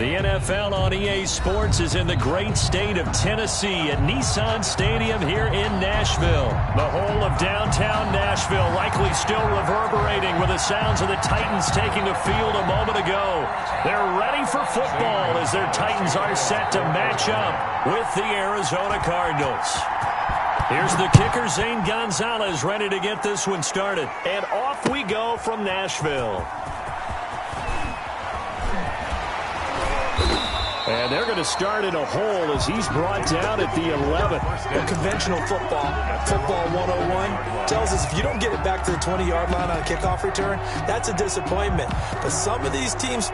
The NFL on EA Sports is in the great state of Tennessee at Nissan Stadium here in Nashville. The whole of downtown Nashville likely still reverberating with the sounds of the Titans taking the field a moment ago. They're ready for football as their Titans are set to match up with the Arizona Cardinals. Here's the kicker, Zane Gonzalez, ready to get this one started. And off we go from Nashville. And they're going to start in a hole as he's brought down at the 11. Well, conventional football 101, tells us if you don't get it back to the 20-yard line on a kickoff return, that's a disappointment. But some of these teams...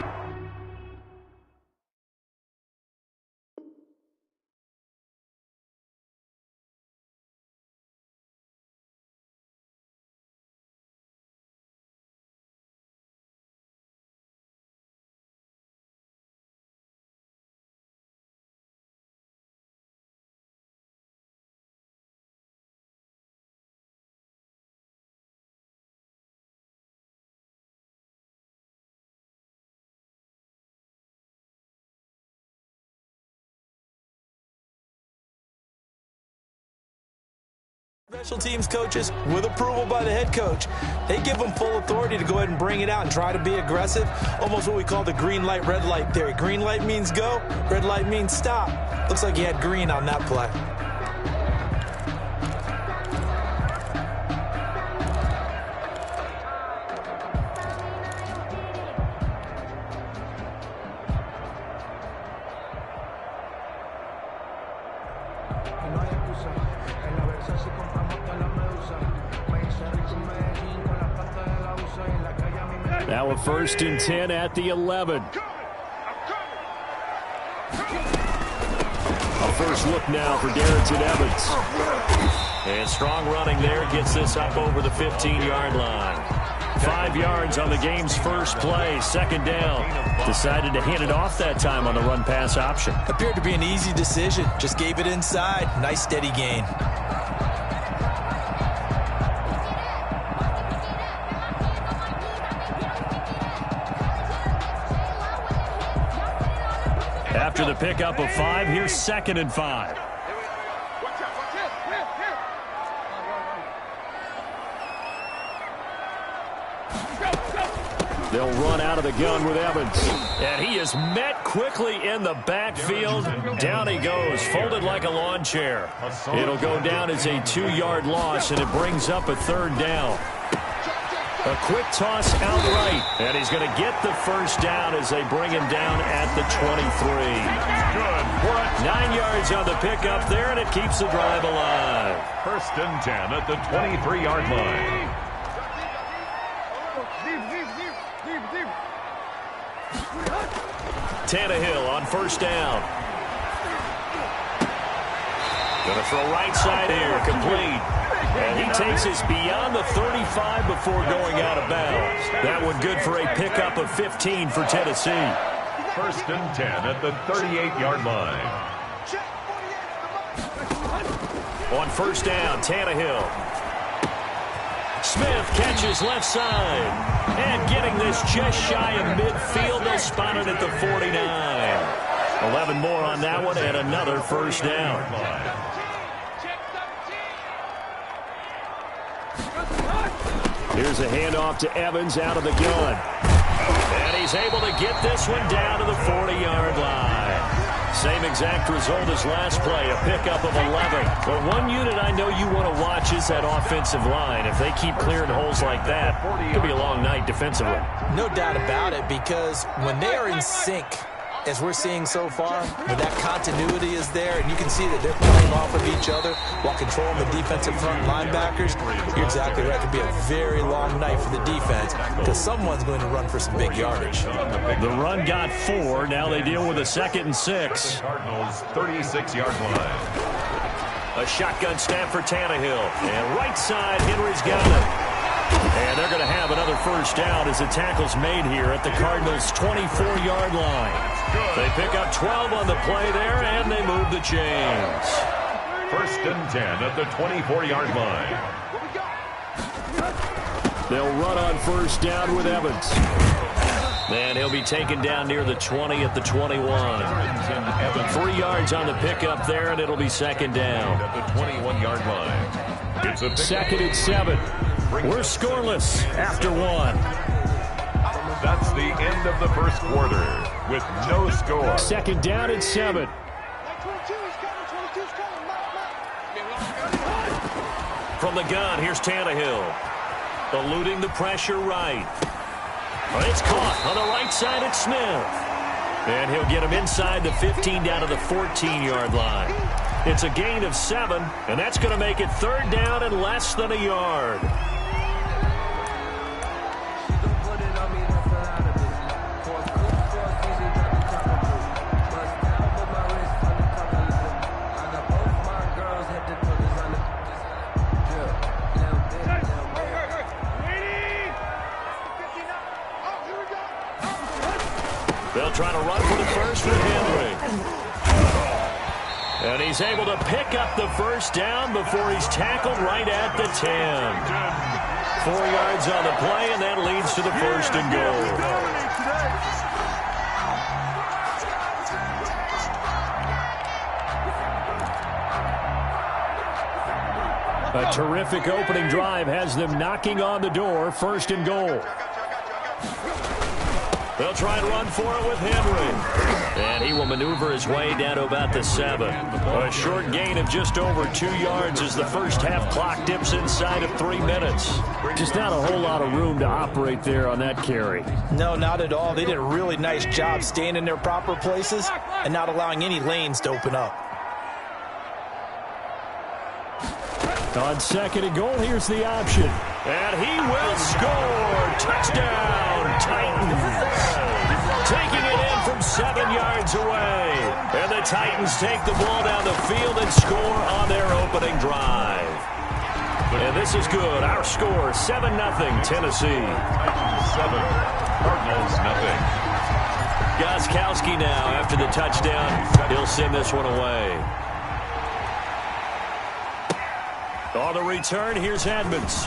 Special teams coaches, with approval by the head coach, they give them full authority to go ahead and bring it out and try to be aggressive. Almost what we call the green light, red light theory. Green light means go, red light means stop. Looks like he had green on that play. Now a 1st and 10 at the 11. A first look now for Darrington Evans. And strong running there gets this up over the 15-yard line. 5 yards on the game's first play, 2nd down. Decided to hand it off that time on the run-pass option. Appeared to be an easy decision. Just gave it inside. Nice steady gain. After the pickup of 5, here's 2nd and 5. They'll run out of the gun with Evans. And he is met quickly in the backfield. Down he goes, folded like a lawn chair. It'll go down as a 2-yard loss, and it brings up a 3rd down. A quick toss out right, and he's going to get the first down as they bring him down at the 23. Good. 9 yards on the pickup there, and it keeps the drive alive. 1st and 10 at the 23-yard line. Tannehill on 1st down. Going to throw right side here, complete. And he takes us beyond the 35 before going out of bounds. That one good for a pickup of 15 for Tennessee. 1st and 10 at the 38-yard line. On 1st down, Tannehill. Smith catches left side. And getting this just shy of midfield, they'll spot it at the 49. 11 more on that one and another 1st down. Here's a handoff to Evans out of the gun. And he's able to get this one down to the 40-yard line. Same exact result as last play, a pickup of 11. But one unit I know you want to watch is that offensive line. If they keep clearing holes like that, it could be a long night defensively. No doubt about it, because when they are in sync, as we're seeing so far, when that continuity is there, and you can see that they're playing off of each other while controlling the defensive front linebackers, you're exactly right. It could be a very long night for the defense because someone's going to run for some big yardage. The run got 4. Now they deal with a 2nd and 6. Cardinals 36-yard line. A shotgun snap for Tannehill. And right side, Henry's got it. And they're going to have another 1st down as the tackle's made here at the Cardinals' 24-yard line. They pick up 12 on the play there, and they move the chains. 1st and 10 at the 24-yard line. They'll run on 1st down with Evans. And he'll be taken down near the 20 at the 21. 3 yards on the pickup there, and it'll be second down. At the 21-yard line. It's a second and 7. We're scoreless after 1. That's the end of the first quarter with no score. Second down and 7. From the gun, here's Tannehill. Eluding the pressure right. It's caught on the right side at Smith. And he'll get him inside the 15 down to the 14-yard line. It's a gain of 7, and that's going to make it third down and less than a yard. They'll try to run for the first with Henry. And he's able to pick up the first down before he's tackled right at the 10. 4 yards on the play, and that leads to the first and goal. A terrific opening drive has them knocking on the door. First and goal. They'll try and run for it with Henry. And he will maneuver his way down to about the 7. A short gain of just over 2 yards as the first half clock dips inside of 3 minutes. Just not a whole lot of room to operate there on that carry. No, not at all. They did a really nice job staying in their proper places and not allowing any lanes to open up. On second and goal, here's the option. And he will score. Touchdown, Titans. Taking it in from 7 yards away. And the Titans take the ball down the field and score on their opening drive. And this is good. Our score, 7-0, Tennessee. 7, Cardinals 0. Gostkowski now after the touchdown. He'll send this one away. On the return, here's Edmonds.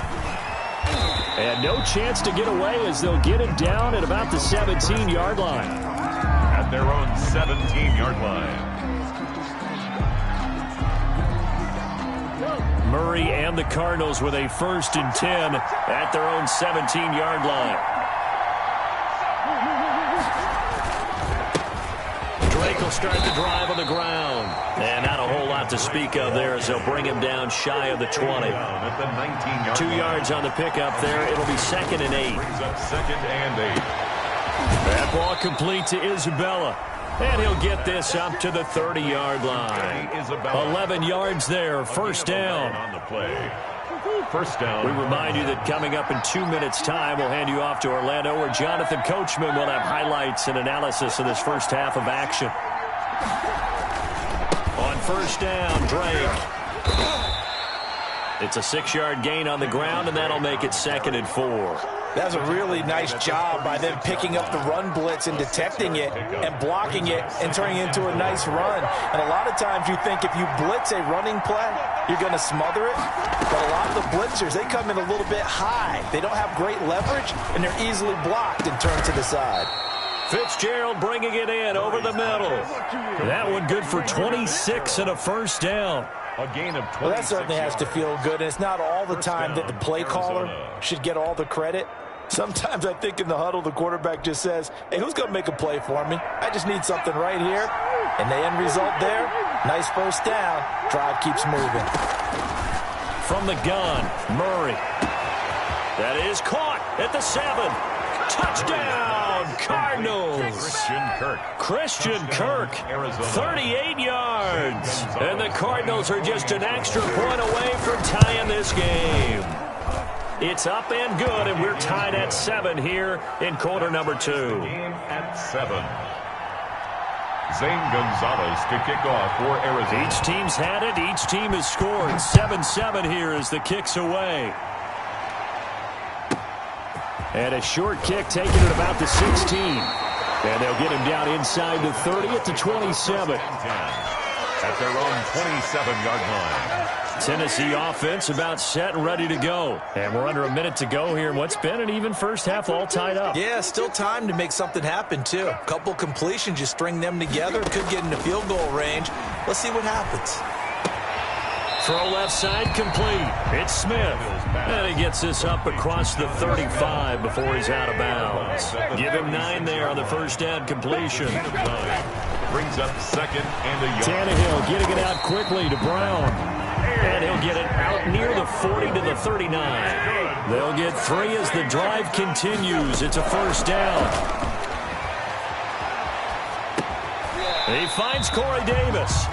And no chance to get away as they'll get him down at about the 17-yard line. At their own 17-yard line. Murray and the Cardinals with a 1st and 10 at their own 17-yard line. Drake will start the drive on the ground. And not a whole lot to speak of there as they'll bring him down shy of the 20. 2 yards on the pickup there. It'll be 2nd and 8. Brings up 2nd and 8. That ball complete to Isabella. And he'll get this up to the 30-yard line. 11 yards there. First down. On the play. First down. We remind you that coming up in 2 minutes' time, we'll hand you off to Orlando, where Jonathan Coachman will have highlights and analysis of this first half of action. On first down, Drake. It's a 6-yard gain on the ground, and that'll make it 2nd and 4. That's a really nice job by them picking up the run blitz and detecting it and blocking it and turning it into a nice run. And a lot of times you think if you blitz a running play, you're going to smother it. But a lot of the blitzers, they come in a little bit high. They don't have great leverage, and they're easily blocked and turned to the side. Fitzgerald bringing it in over the middle. That one good for 26 and a first down. A gain of 26. Well, that certainly has to feel good, and it's not all the time that the play caller should get all the credit. Sometimes I think in the huddle, the quarterback just says, hey, who's going to make a play for me? I just need something right here. And the end result there, nice first down. Drive keeps moving. From the gun, Murray. That is caught at the 7. Touchdown, Cardinals. Christian Kirk, 38 yards. And the Cardinals are just an extra point away from tying this game. It's up and good, and we're tied at 7 here in quarter number 2. Game at 7. Zane Gonzalez to kick off for Arizona. Each team's had it. Each team has scored. 7-7 here as the kick's away. And a short kick taken at about the 16. And they'll get him down inside the 30 at the 27. at their own 27-yard line. Tennessee offense about set and ready to go. And we're under a minute to go here in what's been an even first half, all tied up. Yeah, still time to make something happen, too. A couple completions, just string them together. Could get into field goal range. Let's see what happens. Throw left side complete. It's Smith. And he gets this up across the 35 before he's out of bounds. Give him 9 there on the first down completion. Brings up second and a yard. Tannehill getting it out quickly to Brown. And he'll get it out near the 40 to the 39. They'll get 3 as the drive continues. It's a first down. He finds Corey Davis.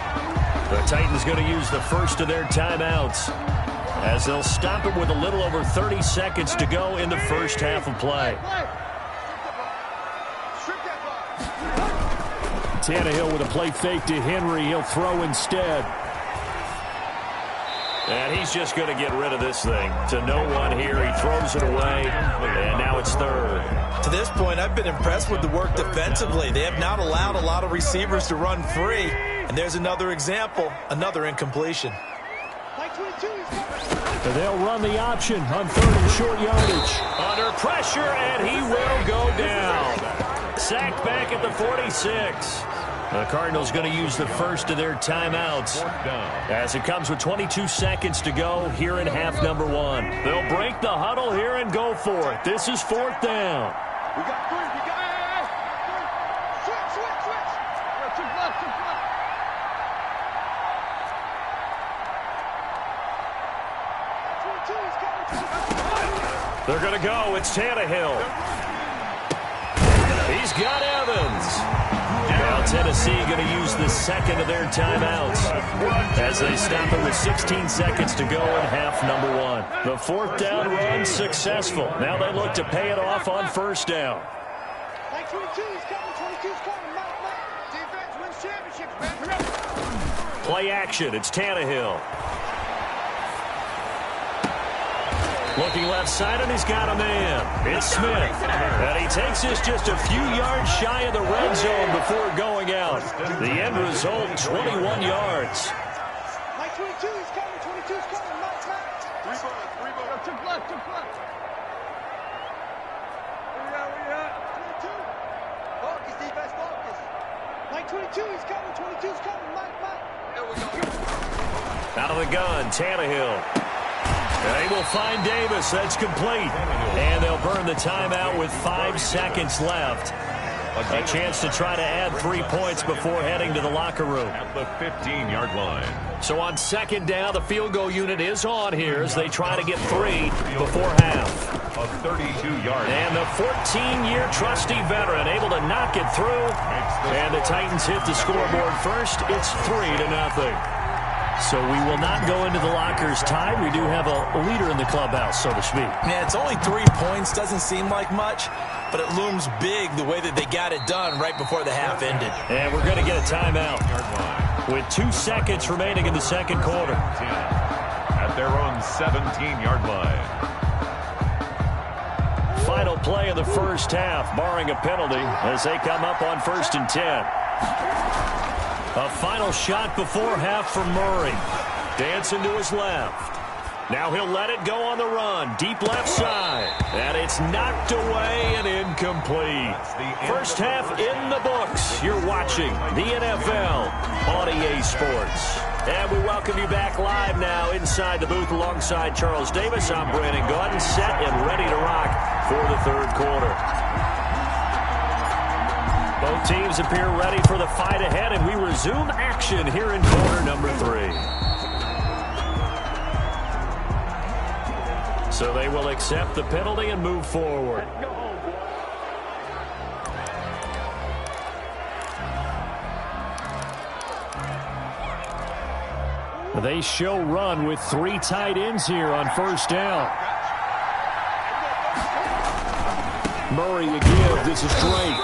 The Titans going to use the first of their timeouts as they'll stop it with a little over 30 seconds to go in the first half of play. Tannehill with a play fake to Henry. He'll throw instead. And he's just going to get rid of this thing. To no one here. He throws it away. And now it's third. To this point, I've been impressed with the work defensively. They have not allowed a lot of receivers to run free. And there's another example, another incompletion. They'll run the option on third and short yardage. Under pressure, and he will go down. Sacked back at the 46. The Cardinals going to use the first of their timeouts as it comes with 22 seconds to go here in half number 1. They'll break the huddle here and go for it. This is fourth down. We got 3. We got switch. Took left. They're going to go. It's Tannehill. He's got Evans. Now Tennessee going to use the second of their timeouts as they stop it with 16 seconds to go in half number 1. The fourth down run successful. Now they look to pay it off on first down. Like 22's coming. 22's coming. Defense wins championships, man. Play action. It's Tannehill. Looking left side, and he's got a man. It's Smith. And he takes this just a few yards shy of the red zone before going out. The end result, 21 yards. Like 22's coming. 22's coming. Three ball. Took left. Where you at? 22. Focus, defense, focus. Like 22's coming. 22's coming. Mike. There we go. Out of the gun, Tannehill. They will find Davis. That's complete. And they'll burn the timeout with 5 seconds left. A chance to try to add 3 points before heading to the locker room. At the 15-yard line. So on second down, the field goal unit is on here as they try to get 3 before half. A 32-yard. And the 14-year trusty veteran able to knock it through. And the Titans hit the scoreboard first. It's 3-0. So we will not go into the lockers tied. We do have a leader in the clubhouse, so to speak. Yeah, it's only 3 points. Doesn't seem like much, but it looms big the way that they got it done right before the half ended. And we're going to get a timeout with 2 seconds remaining in the second quarter. At their own 17-yard line. Final play of the first half, barring a penalty, as they come up on 1st and 10. A final shot before half from Murray. Dancing to his left. Now he'll let it go on the run. Deep left side. And it's knocked away and incomplete. First half in the books. You're watching the NFL on EA Sports. And we welcome you back live now inside the booth alongside Charles Davis. I'm Brandon Gaudin, set and ready to rock for the third quarter. Both teams appear ready for the fight ahead, and we resume action here in quarter number 3. So they will accept the penalty and move forward. They show run with 3 tight ends here on first down. Murray again. This is great.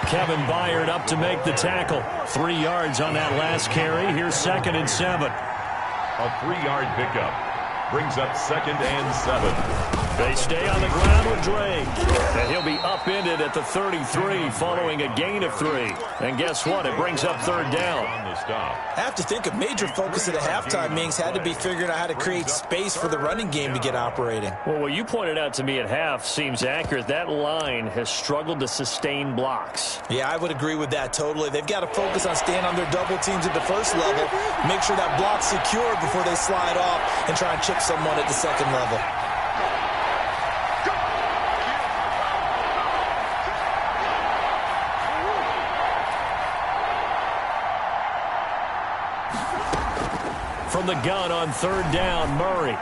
Kevin Byard up to make the tackle. 3 yards on that last carry. Here's 2nd and 7. A 3-yard pickup brings up 2nd and 7. They stay on the ground with Drake. And he'll be upended at the 33 following a gain of 3. And guess what? It brings up third down. I have to think a major focus at a halftime means had to be figuring out how to create space for the running game to get operating. Well, what you pointed out to me at half seems accurate. That line has struggled to sustain blocks. Yeah, I would agree with that totally. They've got to focus on staying on their double teams at the first level, make sure that block's secured before they slide off and try and chip someone at the second level. From the gun on third down, Murray.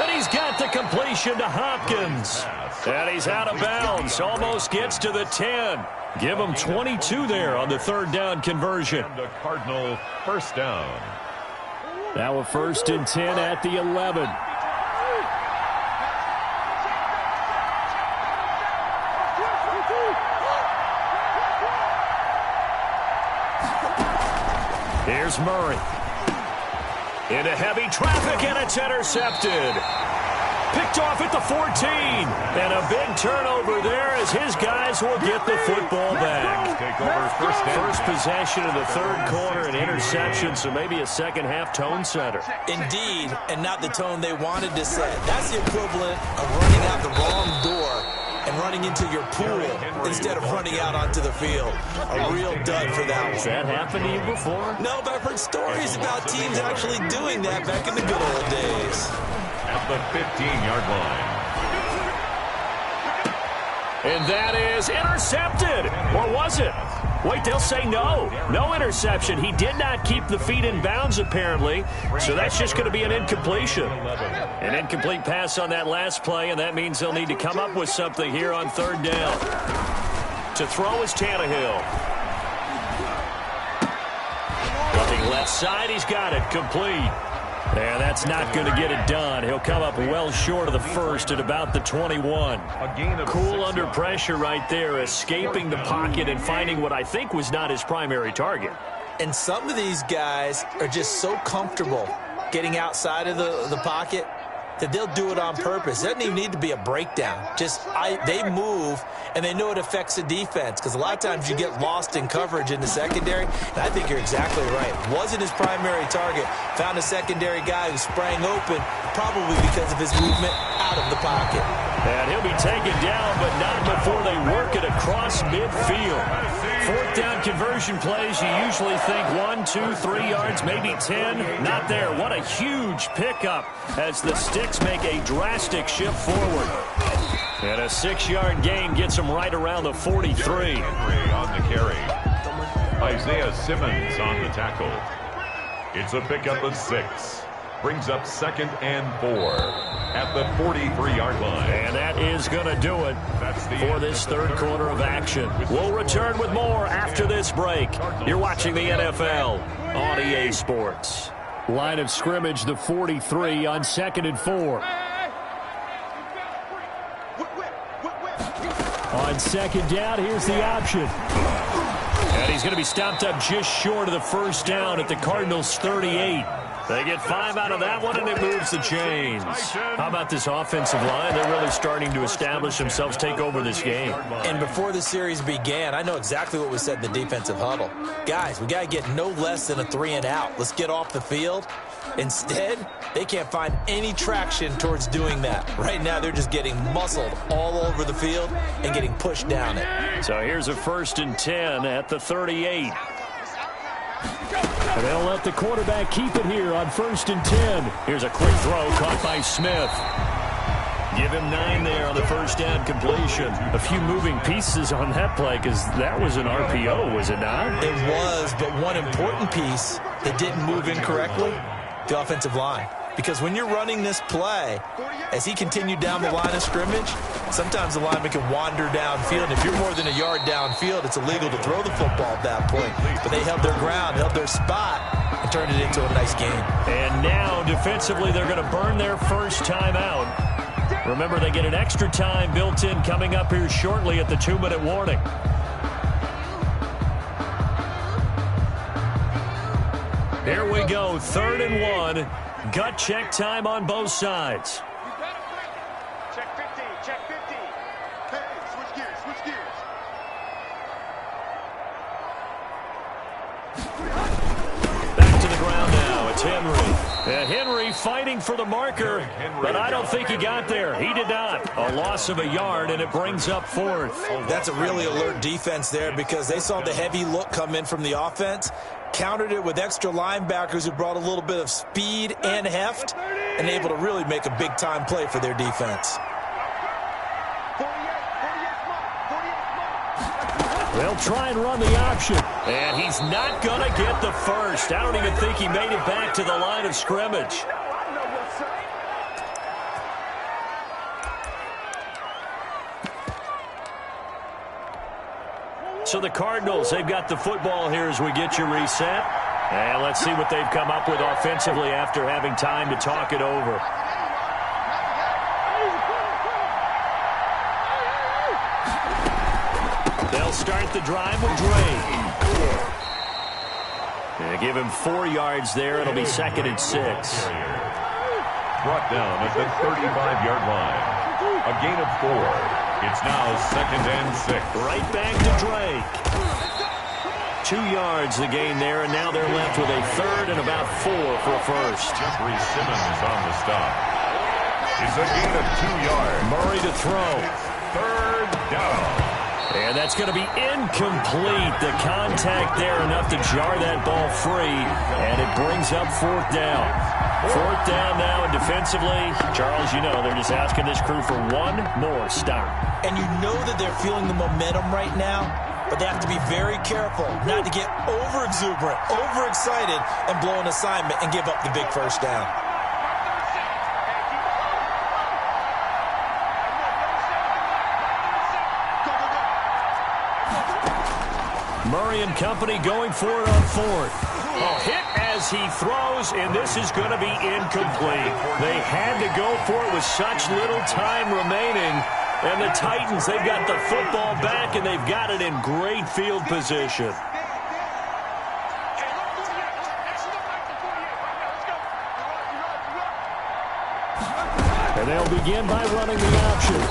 And he's got the completion to Hopkins. And he's out of bounds. Almost gets to the 10. Give him 22 there on the third down conversion. The Cardinal first down. Now a 1st and 10 at the 11. Here's Murray. Into heavy traffic, and it's intercepted. Picked off at the 14. And a big turnover there as his guys will get the football back. Take over first possession of the third quarter, an interception, so maybe a second-half tone setter. Indeed, and not the tone they wanted to set. That's the equivalent of running out the wrong door and running into your pool instead of running out onto the field. A real dud for that one. Has that happened to you before? No, but I've heard stories about teams actually doing that back in the good old days. At the 15-yard line. And that is intercepted. Or was it? Wait, they'll say no. No interception. He did not keep the feet in bounds, apparently. So that's just going to be an incompletion. An incomplete pass on that last play, and that means they'll need to come up with something here on third down. To throw is Tannehill. Looking left side, he's got it. Complete. And that's not going to get it done. He'll come up well short of the first at about the 21. Cool under pressure right there, escaping the pocket and finding what I think was not his primary target. And some of these guys are just so comfortable getting outside of the pocket that they'll do it on purpose. It doesn't even need to be a breakdown. They move, and they know it affects the defense, because a lot of times you get lost in coverage in the secondary, and I think you're exactly right. Wasn't his primary target. Found a secondary guy who sprang open, probably because of his movement out of the pocket. And he'll be taken down, but not before they work it across midfield. Fourth down conversion plays, you usually think 1, 2, 3 yards, maybe 10. Not there. What a huge pickup as the Sticks make a drastic shift forward. And a 6-yard gain gets them right around the 43. On the carry. Isaiah Simmons on the tackle. It's a pickup of 6. Brings up 2nd and 4 at the 43-yard line. And that is going to do it for this third quarter of action. We'll return with more after this break. You're watching the NFL on EA Sports. Line of scrimmage, the 43 on 2nd and 4. On 2nd down, here's the option. And he's going to be stopped up just short of the first down at the Cardinals' 38. They get 5 out of that one, and it moves the chains. How about this offensive line? They're really starting to establish themselves, take over this game. And before the series began, I know exactly what was said in the defensive huddle. Guys, we got to get no less than a 3 and out. Let's get off the field. Instead, they can't find any traction towards doing that. Right now, they're just getting muscled all over the field and getting pushed down it. So here's a 1st and 10 at the 38. And they'll let the quarterback keep it here on 1st and 10. Here's a quick throw caught by Smith. Give him 9 there on the first down completion. A few moving pieces on that play because that was an RPO, was it not? It was, but one important piece that didn't move incorrectly, the offensive line. Because when you're running this play, as he continued down the line of scrimmage, sometimes the lineman can wander downfield. And if you're more than a yard downfield, it's illegal to throw the football at that point. But they held their ground, held their spot, and turned it into a nice game. And now, defensively, they're going to burn their first timeout. Remember, they get an extra time built in coming up here shortly at the 2-minute warning. Here we go, 3rd and 1. Gut check time on both sides. Back to the ground now. It's Henry. And Henry fighting for the marker, but I don't think he got there. He did not. A loss of a yard, and it brings up fourth. That's a really alert defense there because they saw the heavy look come in from the offense, countered it with extra linebackers who brought a little bit of speed and heft, and able to really make a big-time play for their defense. They'll try and run the option. And he's not going to get the first. I don't even think he made it back to the line of scrimmage. So the Cardinals, they've got the football here as we get you reset. And let's see what they've come up with offensively after having time to talk it over. They'll start the drive with Drake. And give him 4 yards there. It'll be 2nd and 6. Brought down at the 35-yard line. A gain of 4. It's now 2nd and 6. Right back to Drake. 2 yards the gain there, and now they're left with a 3rd and about 4 for a first. Jeffrey Simmons on the stop. It's a gain of 2 yards. Murray to throw. 3rd down. And that's going to be incomplete. The contact there enough to jar that ball free, and it brings up 4th down. 4th down now, and defensively, Charles, you know, they're just asking this crew for one more stop. And you know that they're feeling the momentum right now, but they have to be very careful not to get over-exuberant, over-excited, and blow an assignment and give up the big first down. Murray and company going for it on 4th. A hit as he throws, and this is going to be incomplete. They had to go for it with such little time remaining. And the Titans, they've got the football back, and they've got it in great field position. And they'll begin by running the option.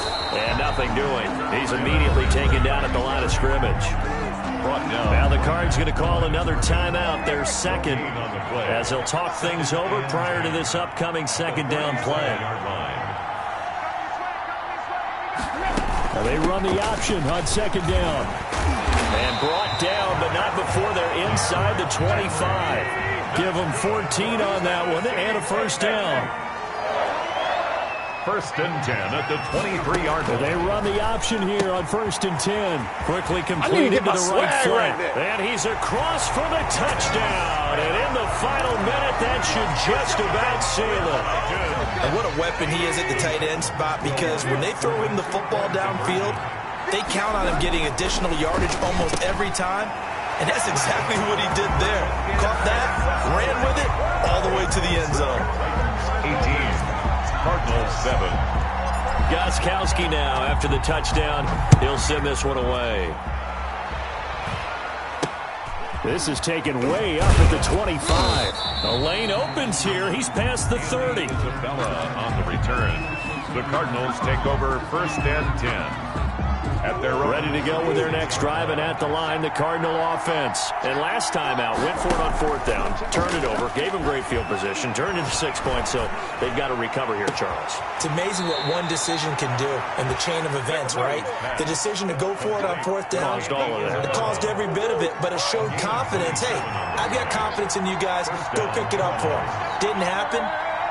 And nothing doing. He's immediately taken down at the line of scrimmage. Now the Cards going to call another timeout, their 2nd, as they'll talk things over prior to this upcoming 2nd down play. Now they run the option on 2nd down. And brought down, but not before they're inside the 25. Give them 14 on that one and a first down. 1st and 10 at the 23-yard line. They run the option here on 1st and 10. Quickly completed to the right flank. And he's across for the touchdown. And in the final minute, that should just about seal it. And what a weapon he is at the tight end spot, because when they throw him the football downfield, they count on him getting additional yardage almost every time. And that's exactly what he did there. Caught that, ran with it, all the way to the end zone. 18. Cardinals 7. Gostkowski now after the touchdown. He'll send this one away. This is taken way up at the 25. The lane opens here. He's past the 30. Isabella on the return. The Cardinals take over 1st and 10. At their ready to go with their next drive, and at the line, the Cardinal offense. And last time out, went for it on 4th down, turned it over, gave them great field position, turned into 6 points, so they've got to recover here, Charles. It's amazing what one decision can do in the chain of events, right? The decision to go for it on 4th down. Caused all of that. It caused every bit of it, but it showed confidence. Hey, I've got confidence in you guys. Go pick it up for them. Didn't happen.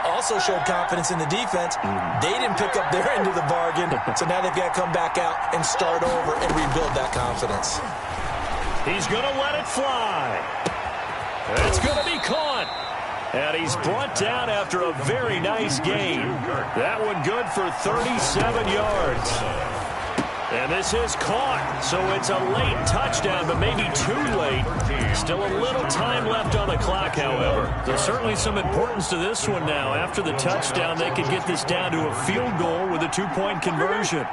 Also showed confidence in the defense. They didn't pick up their end of the bargain, so now they've got to come back out and start over and rebuild that confidence. He's going to let it fly. It's going to be caught. And he's brought down after a very nice gain. That one good for 37 yards. And this is caught, so it's a late touchdown, but maybe too late. Still a little time left on the clock, however. There's certainly some importance to this one now. After the touchdown, they could get this down to a field goal with a 2-point conversion.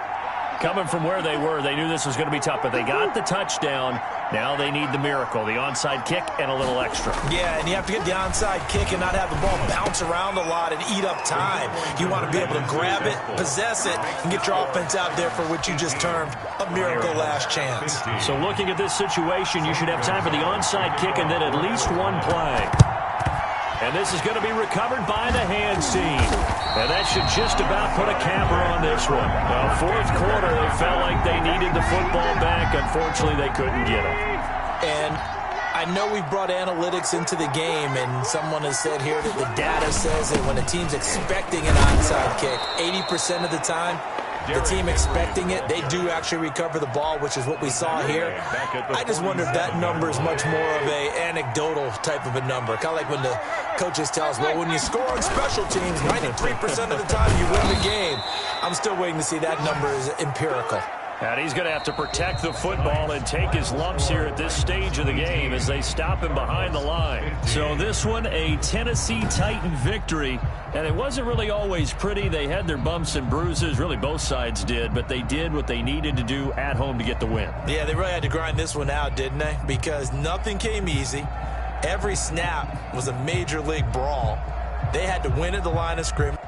coming from where they were, they knew this was going to be tough, but they got the touchdown. Now they need the miracle, the onside kick and a little extra. Yeah, and you have to get the onside kick and not have the ball bounce around a lot and eat up time. You want to be able to grab it, possess it, and get your offense out there for what you just termed a miracle last chance. So looking at this situation, you should have time for the onside kick and then at least one play. And this is going to be recovered by the hands team. And that should just about put a capper on this one. Well, fourth quarter, they felt like they needed the football back. Unfortunately, they couldn't get it. And I know we brought analytics into the game, and someone has said here that the data says that when a team's expecting an onside kick, 80% of the time, the team expecting it, they do actually recover the ball, which is what we saw here. I just wonder if that number is much more of a anecdotal type of a number. Kind of like when the coaches tell us, well, when you score on special teams, 93% of the time you win the game. I'm still waiting to see that number is empirical. And he's going to have to protect the football and take his lumps here at this stage of the game as they stop him behind the line. So this one, a Tennessee Titan victory. And it wasn't really always pretty. They had their bumps and bruises. Really, both sides did. But they did what they needed to do at home to get the win. Yeah, they really had to grind this one out, didn't they? Because nothing came easy. Every snap was a major league brawl. They had to win at the line of scrimmage.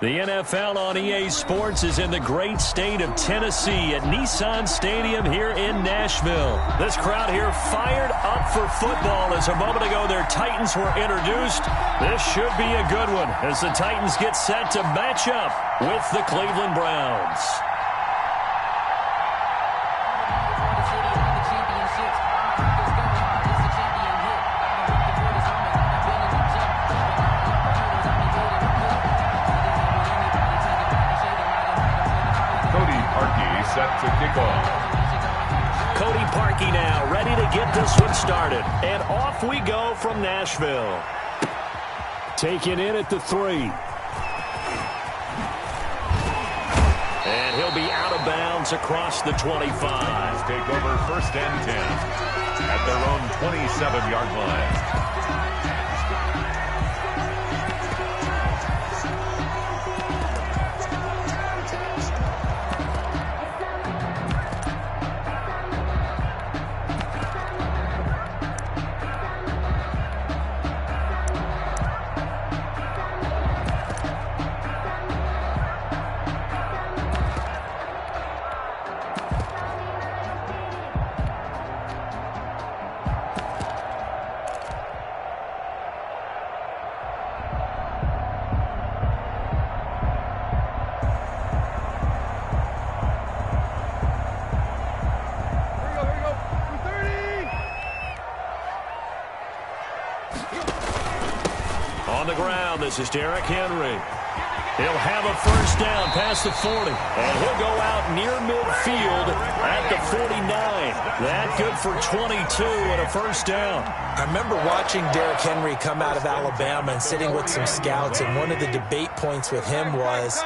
The NFL on EA Sports is in the great state of Tennessee at Nissan Stadium here in Nashville. This crowd here fired up for football as a moment ago their Titans were introduced. This should be a good one as the Titans get set to match up with the Cleveland Browns. Set to kick off. Cody Parkey now ready to get this one started. And off we go from Nashville. Taken in at the 3. And he'll be out of bounds across the 25. Take over 1st and 10 at their own 27-yard line. On the ground, this is Derrick Henry. He'll have a first down past the 40. And he'll go out near midfield at the 49. That good for 22 and a first down. I remember watching Derrick Henry come out of Alabama and sitting with some scouts, and one of the debate points with him was,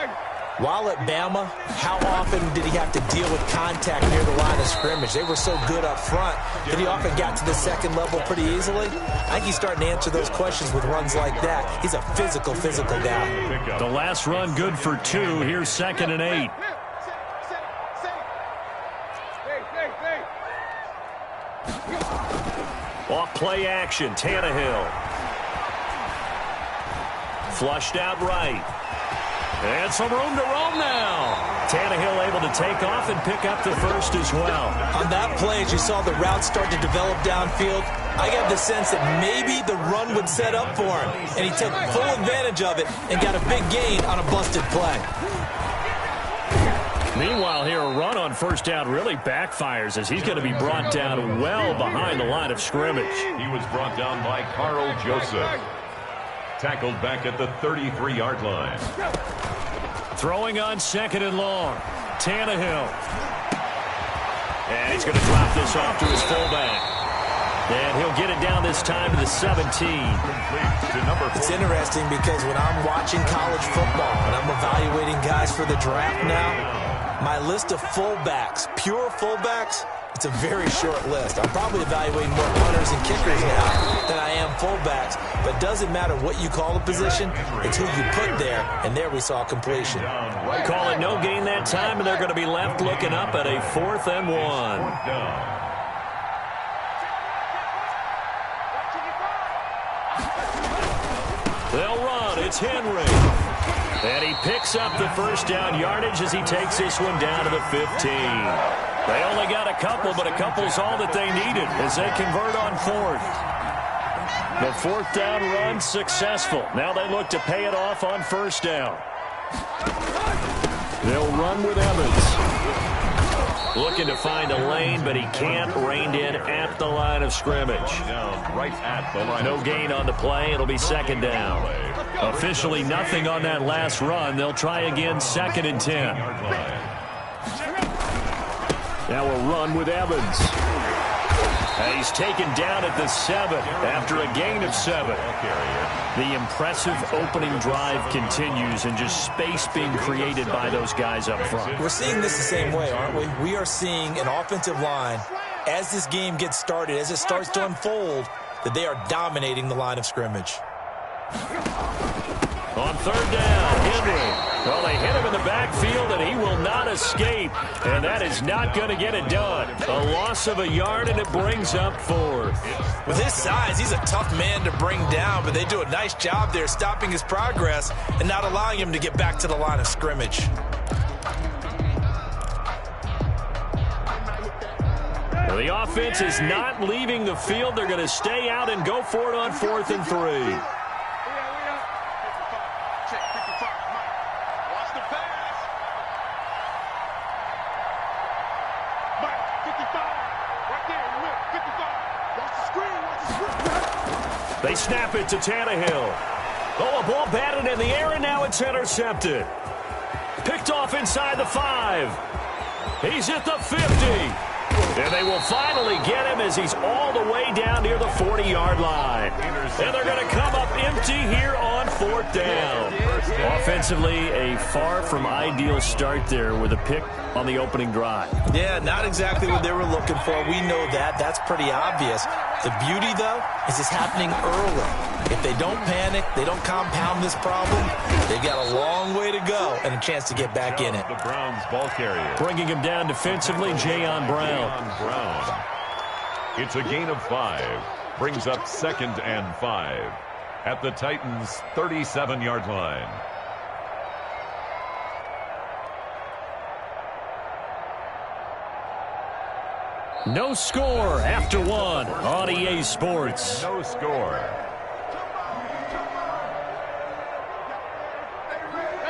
while at Bama, how often did he have to deal with contact near the line of scrimmage? They were so good up front that he often got to the second level pretty easily. I think he's starting to answer those questions with runs like that. He's a physical guy. The last run good for 2. Here's 2nd and 8. Off play action, Tannehill. Flushed out right. And some room to roam now. Tannehill able to take off and pick up the first as well. On that play, as you saw the route start to develop downfield, I got the sense that maybe the run would set up for him. And he took full advantage of it and got a big gain on a busted play. Meanwhile, here a run on first down really backfires as he's going to be brought down well behind the line of scrimmage. He was brought down by Carl Joseph. Tackled back at the 33-yard line. Throwing on 2nd and long. Tannehill. And he's going to drop this off to his fullback. And he'll get it down this time to the 17. It's interesting because when I'm watching college football and I'm evaluating guys for the draft now, my list of fullbacks, pure fullbacks, it's a very short list. I'm probably evaluating more punters and kickers now than I am fullbacks. But it doesn't matter what you call the position, it's who you put there. And there we saw completion. Call it no gain that time, and they're going to be left looking up at a 4th and 1. They'll run. It's Henry. And he picks up the first down yardage as he takes this one down to the 15. They only got a couple, but a couple's all that they needed as they convert on 4th. The 4th down run successful. Now they look to pay it off on first down. They'll run with Evans. Looking to find a lane, but he can't. Reined in at the line of scrimmage. No gain on the play. It'll be 2nd down. Officially nothing on that last run. They'll try again 2nd and 10. Now a run with Evans. And he's taken down at the 7 after a gain of 7. The impressive opening drive continues and just space being created by those guys up front. We're seeing this the same way, aren't we? We are seeing an offensive line, as this game gets started, as it starts to unfold, that they are dominating the line of scrimmage. On third down, Henry. Well, they hit him in the backfield, and he will not escape. And that is not going to get it done. A loss of a yard, and it brings up fourth. With his size, he's a tough man to bring down, but they do a nice job there stopping his progress and not allowing him to get back to the line of scrimmage. Well, the offense is not leaving the field. They're going to stay out and go for it on 4th and 3. They snap it to Tannehill. Oh, a ball batted in the air, and now it's intercepted. Picked off inside the 5. He's at the 50. And they will finally get him as he's all the way down near the 40-yard line. And they're going to come up empty here on 4th down. Offensively, a far from ideal start there with a pick on the opening drive. Yeah, not exactly what they were looking for. We know that. That's pretty obvious. The beauty, though, is it's happening early. If they don't panic, they don't compound this problem, they've got a long way to go and a chance to get back in it. The Browns ball carrier. Bringing him down defensively, Jayon Brown. It's a gain of 5. Brings up 2nd and 5 at the Titans' 37-yard line. No score after 1 on EA Sports. No score.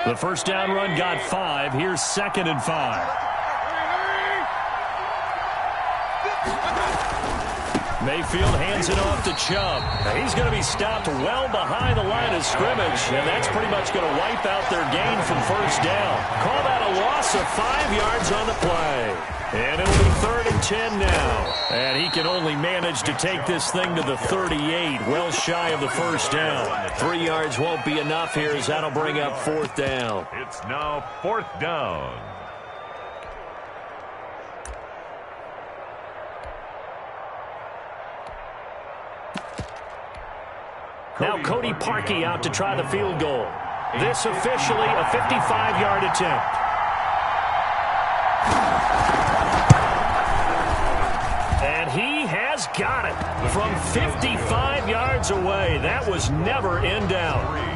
The first down run got 5. Here's 2nd and 5. Mayfield hands it off to Chubb. Now he's going to be stopped well behind the line of scrimmage, and that's pretty much going to wipe out their gain from first down. Call that a loss of 5 yards on the play. And it'll be 3rd and 10 now. And he can only manage to take this thing to the 38, well shy of the first down. 3 yards won't be enough here as that'll bring up 4th down. It's now 4th down. Now Cody Parkey out to try the field goal. This officially a 55-yard attempt. And he has got it from 55 yards away. That was never in doubt.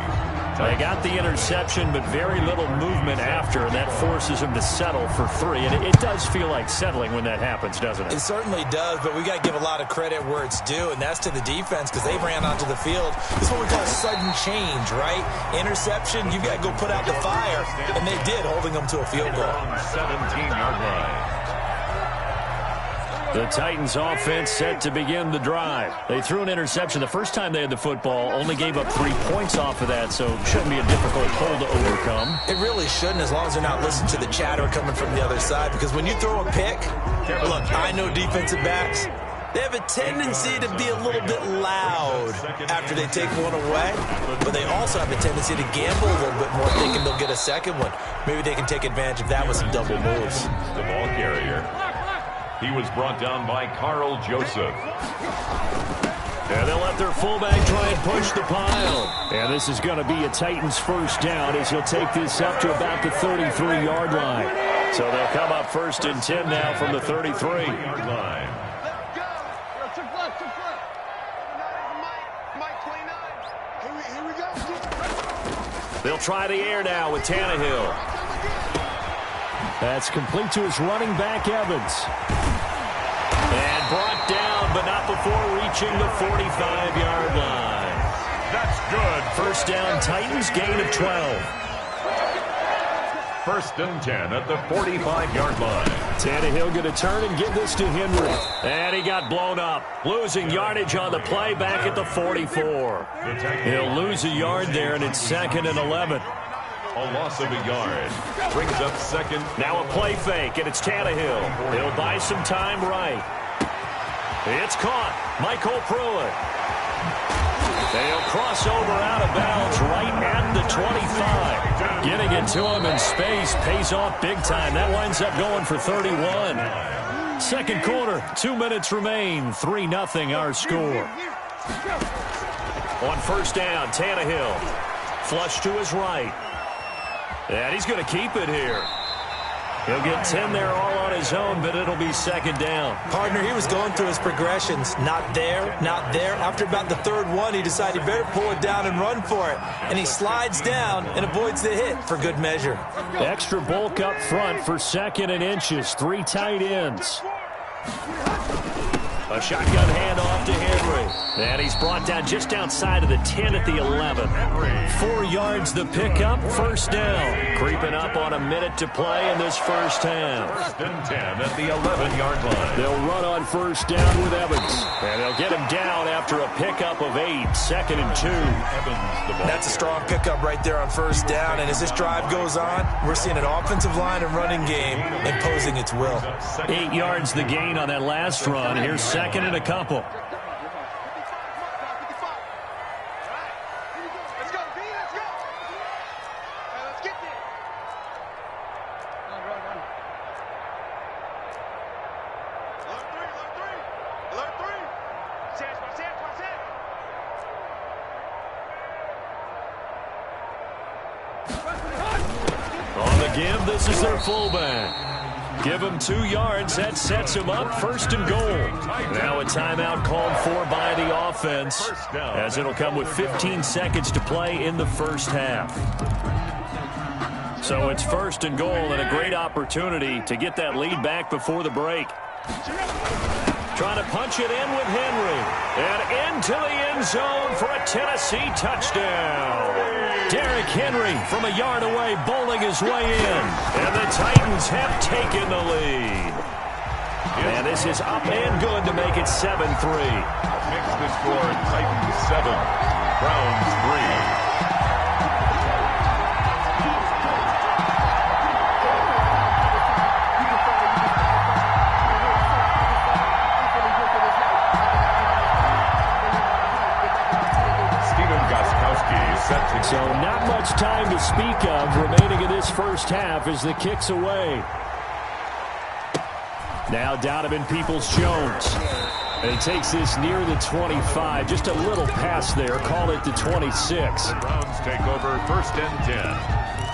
They got the interception, but very little movement after, and that forces him to settle for 3. And it does feel like settling when that happens, doesn't it? It certainly does, but we got to give a lot of credit where it's due, and that's to the defense because they ran onto the field. This is what we call sudden change, right? Interception, you got to go put out the fire, and they did, holding them to a field goal. 17-yard line. The Titans offense set to begin the drive. They threw an interception the first time they had the football, only gave up 3 points off of that, so it shouldn't be a difficult hole to overcome. It really shouldn't, as long as they're not listening to the chatter coming from the other side, because when you throw a pick, look, I know defensive backs, they have a tendency to be a little bit loud after they take one away, but they also have a tendency to gamble a little bit more, thinking they'll get a second one. Maybe they can take advantage of that with some double moves. The ball carrier. He was brought down by Carl Joseph. And they'll let their fullback try and push the pile. And this is going to be a Titans first down as he'll take this up to about the 33-yard line. So they'll come up 1st and 10 now from the 33-yard line. They'll try the air now with Tannehill. That's complete to his running back, Evans. And brought down, but not before reaching the 45-yard line. That's good. First down, Titans, gain of 12. 1st and 10 at the 45-yard line. Tannehill going to turn and give this to Henry. And he got blown up. Losing yardage on the play back at the 44. He'll lose a yard there, and it's 2nd and 11. A loss of a yard. Brings up 2nd. Now a play fake, and it's Tannehill. He'll buy some time right. It's caught. Michael Pruitt. They'll cross over out of bounds right at the 25. Getting it to him in space pays off big time. That winds up going for 31. Second quarter, 2 minutes remain. 3-0 our score. On first down, Tannehill. Flush to his right. And he's going to keep it here. He'll get 10 there all on his own, but it'll be second down. Partner, he was going through his progressions. Not there, not there. After about the third one, he decided he better pull it down and run for it. And he slides down and avoids the hit for good measure. Extra bulk up front for second and inches. 3 tight ends. A shotgun handoff to Henry. And he's brought down just outside of the 10 at the 11. 4 yards the pickup, first down. Creeping up on a minute to play in this first half. First and 10 at the 11-yard line. They'll run on first down with Evans. And they'll get him down after a pickup of 8. Second and 2. That's a strong pickup right there on first down. And as this drive goes on, we're seeing an offensive line and running game imposing its will. 8 yards the gain on that last run. Here's second and a couple. On the give, this is their fullback. Give him 2 yards. That sets him up first and goal. Now a timeout called for by the offense, as it'll come with 15 seconds to play in the first half. So it's first and goal and a great opportunity to get that lead back before the break. Trying to punch it in with Henry. And into the end zone for a Tennessee touchdown. Derrick Henry from a yard away bowling his way in. And the Titans have taken the lead. And this is up and good to make it 7-3. Makes the score Titans 7, Browns 3. So not much time to speak of remaining in this first half as the kick's away. Now Donovan Peoples-Jones. And he takes this near the 25. Just a little pass there. Call it the 26. The Browns take over first and 10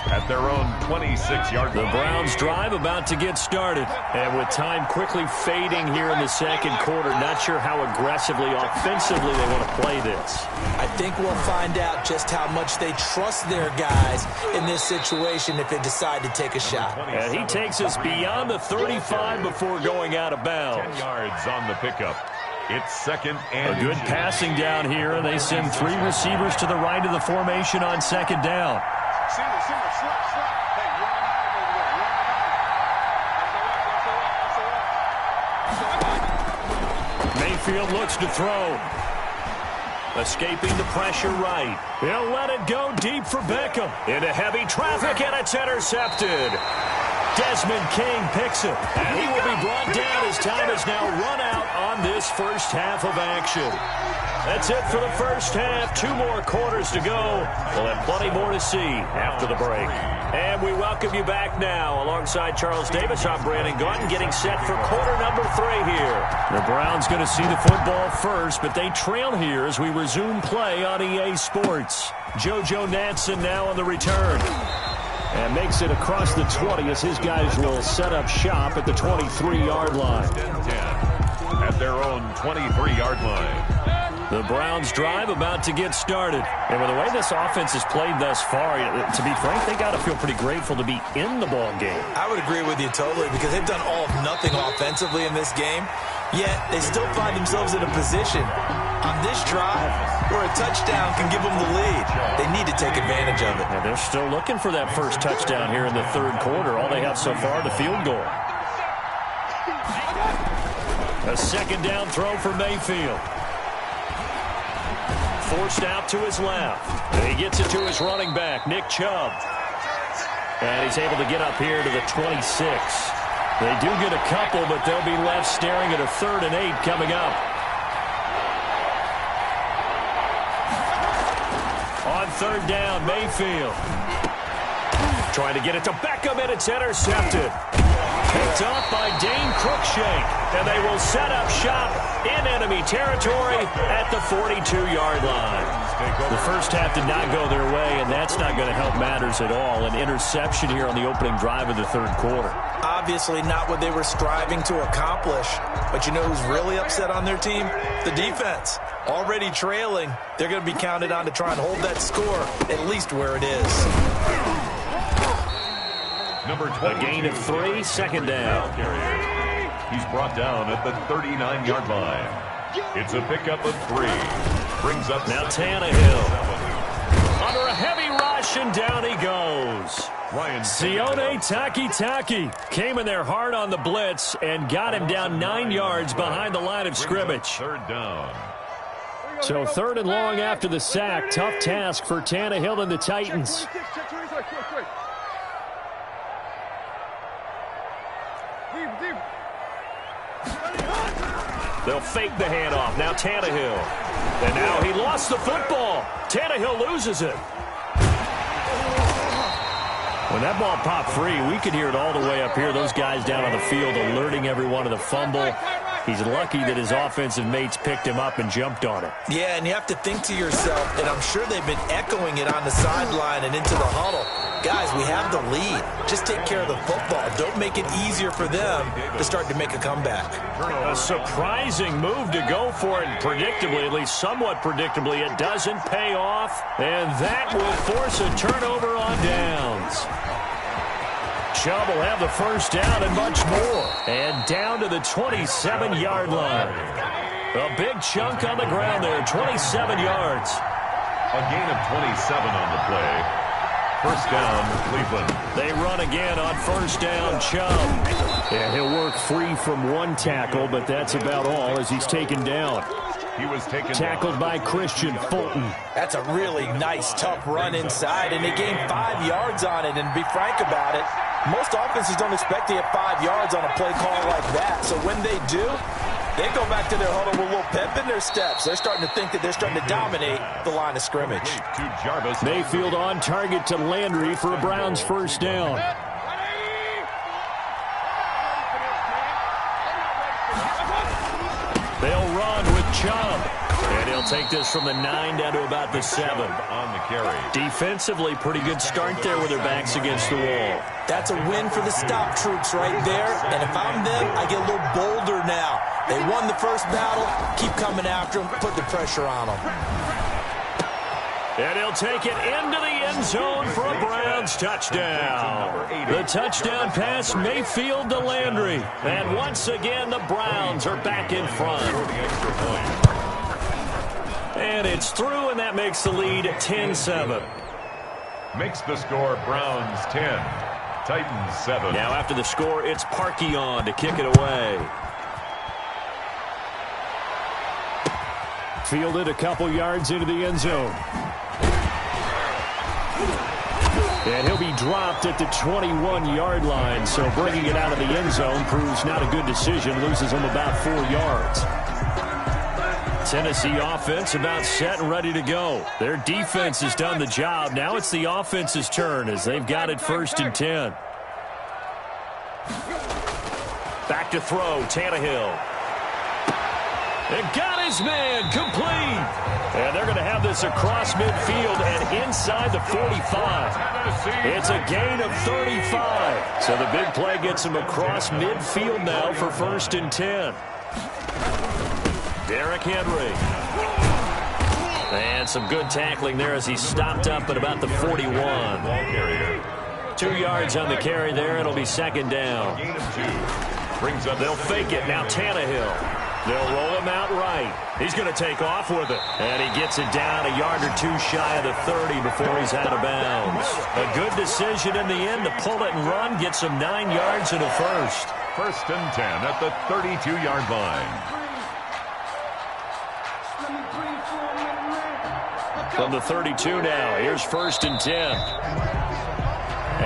at their own 26-yard line. The Browns drive about to get started. And with time quickly fading here in the second quarter, not sure how aggressively, offensively they want to play this. I think we'll find out just how much they trust their guys in this situation if they decide to take a shot. And he takes us beyond the 35 before going out of bounds. 10 yards on the pickup. It's second and a good passing down here. They send 3 receivers to the right of the formation on second down. Mayfield looks to throw. Escaping the pressure right. He'll let it go deep for Beckham. Into heavy traffic, and it's intercepted. Desmond King picks it. And he will be brought down as time has now run out on this first half of action. That's it for the first half. 2 more quarters to go. We'll have plenty more to see after the break. And we welcome you back now. Alongside Charles Davis, I'm Brandon Gaunt, getting set for quarter number 3 here. The Browns going to see the football first, but they trail here as we resume play on EA Sports. JoJo Natson now on the return. And makes it across the 20 as his guys will set up shop at the 23-yard line. 10 at their own 23-yard line. The Browns drive about to get started. And with the way this offense has played thus far, to be frank, they got to feel pretty grateful to be in the ball game. I would agree with you totally because they've done all of nothing offensively in this game, yet they still find themselves in a position on this drive where a touchdown can give them the lead. They need to take advantage of it. And they're still looking for that first touchdown here in the third quarter. All they have so far, the field goal. A second down throw for Mayfield. Forced out to his left. And he gets it to his running back, Nick Chubb. And he's able to get up here to the 26. They do get a couple, but they'll be left staring at a 3rd and 8 coming up. On third down, Mayfield. Trying to get it to Beckham, and it's intercepted. Picked off by Dane Cruikshank. And they will set up shop in enemy territory at the 42-yard line. The first half did not go their way, and that's not going to help matters at all. An interception here on the opening drive of the third quarter. Obviously not what they were striving to accomplish. But you know who's really upset on their team? The defense. Already trailing, they're going to be counted on to try and hold that score at least where it is. A gain of 3, second down. He's brought down at the 39-yard line. It's a pickup of 3. Brings up now Tannehill. Under a heavy rush, and down he goes. Sione Takitaki came in there hard on the blitz and got him down 9 yards behind the line of scrimmage. Third down. So third and long after the sack. Tough task for Tannehill and the Titans. They'll fake the handoff. Now Tannehill. And now he lost the football. Tannehill loses it. When that ball popped free, we could hear it all the way up here. Those guys down on the field alerting everyone of the fumble. He's lucky that his offensive mates picked him up and jumped on it. Yeah, and you have to think to yourself, and I'm sure they've been echoing it on the sideline and into the huddle. Guys, we have the lead. Just take care of the football. Don't make it easier for them to start to make a comeback. A surprising move to go for it, and predictably, at least somewhat predictably, it doesn't pay off, and that will force a turnover on downs. Chubb will have the first down and much more. And down to the 27-yard line. A big chunk on the ground there, 27 yards. A gain of 27 on the play. First down, Cleveland. They run again on first down, Chubb. And he'll work free from one tackle, but that's about all as he's taken down. He was tackled by Christian Fulton. That's a really nice, tough run inside, and they gained 5 yards on it. And to be frank about it, most offenses don't expect to get 5 yards on a play call like that. So when they do, they go back to their huddle with a little pep in their steps. They're starting to think that they're starting to dominate the line of scrimmage. Mayfield on target to Landry for a Browns first down. They'll run with Chubb. And he'll take this from the 9 down to about the 7. On the carry. Defensively, pretty good start there with their backs against the wall. That's a win for the stop troops right there. And if I'm them, I get a little bolder now. They won the first battle. Keep coming after them. Put the pressure on them. And he'll take it into the end zone for a Browns touchdown. The touchdown pass, Mayfield to Landry. And once again, the Browns are back in front. And it's through, and that makes the lead 10-7. Makes the score Browns 10, Titans 7. Now after the score, it's Parkey on to kick it away. Fielded a couple yards into the end zone. And he'll be dropped at the 21-yard line, so bringing it out of the end zone proves not a good decision, loses him about 4 yards. Tennessee offense about set and ready to go. Their defense has done the job. Now it's the offense's turn as they've got it 1st and 10. Back to throw, Tannehill. And got his man complete. And they're going to have this across midfield and inside the 45. It's a gain of 35. So the big play gets him across midfield now for 1st and 10. Derrick Henry. And some good tackling there as he stopped up at about the 41. 2 yards on the carry there. It'll be 2nd down. They'll fake it. Now Tannehill. They'll roll him out right. He's going to take off with it. And he gets it down a yard or 2 shy of the 30 before he's out of bounds. A good decision in the end to pull it and run. Gets him 9 yards and a first. 1st and 10 at the 32-yard line. From the 32 now, here's 1st and 10.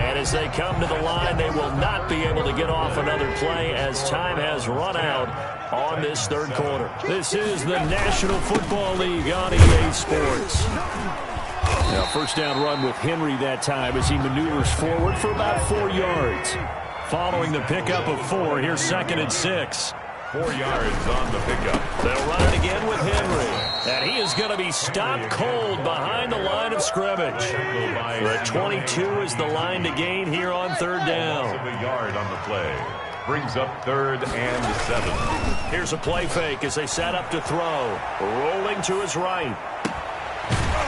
And as they come to the line, they will not be able to get off another play as time has run out on this third quarter. This is the National Football League on EA Sports. Now, first down run with Henry that time as he maneuvers forward for about 4 yards. Following the pickup of 4, here's 2nd and 6. 4 yards on the pickup. They'll run it again with Henry. And he is going to be stopped cold behind the line of scrimmage. The 22 is the line to gain here on third down. A yard on the play. Brings up 3rd and 7. Here's a play fake as they set up to throw. Rolling to his right.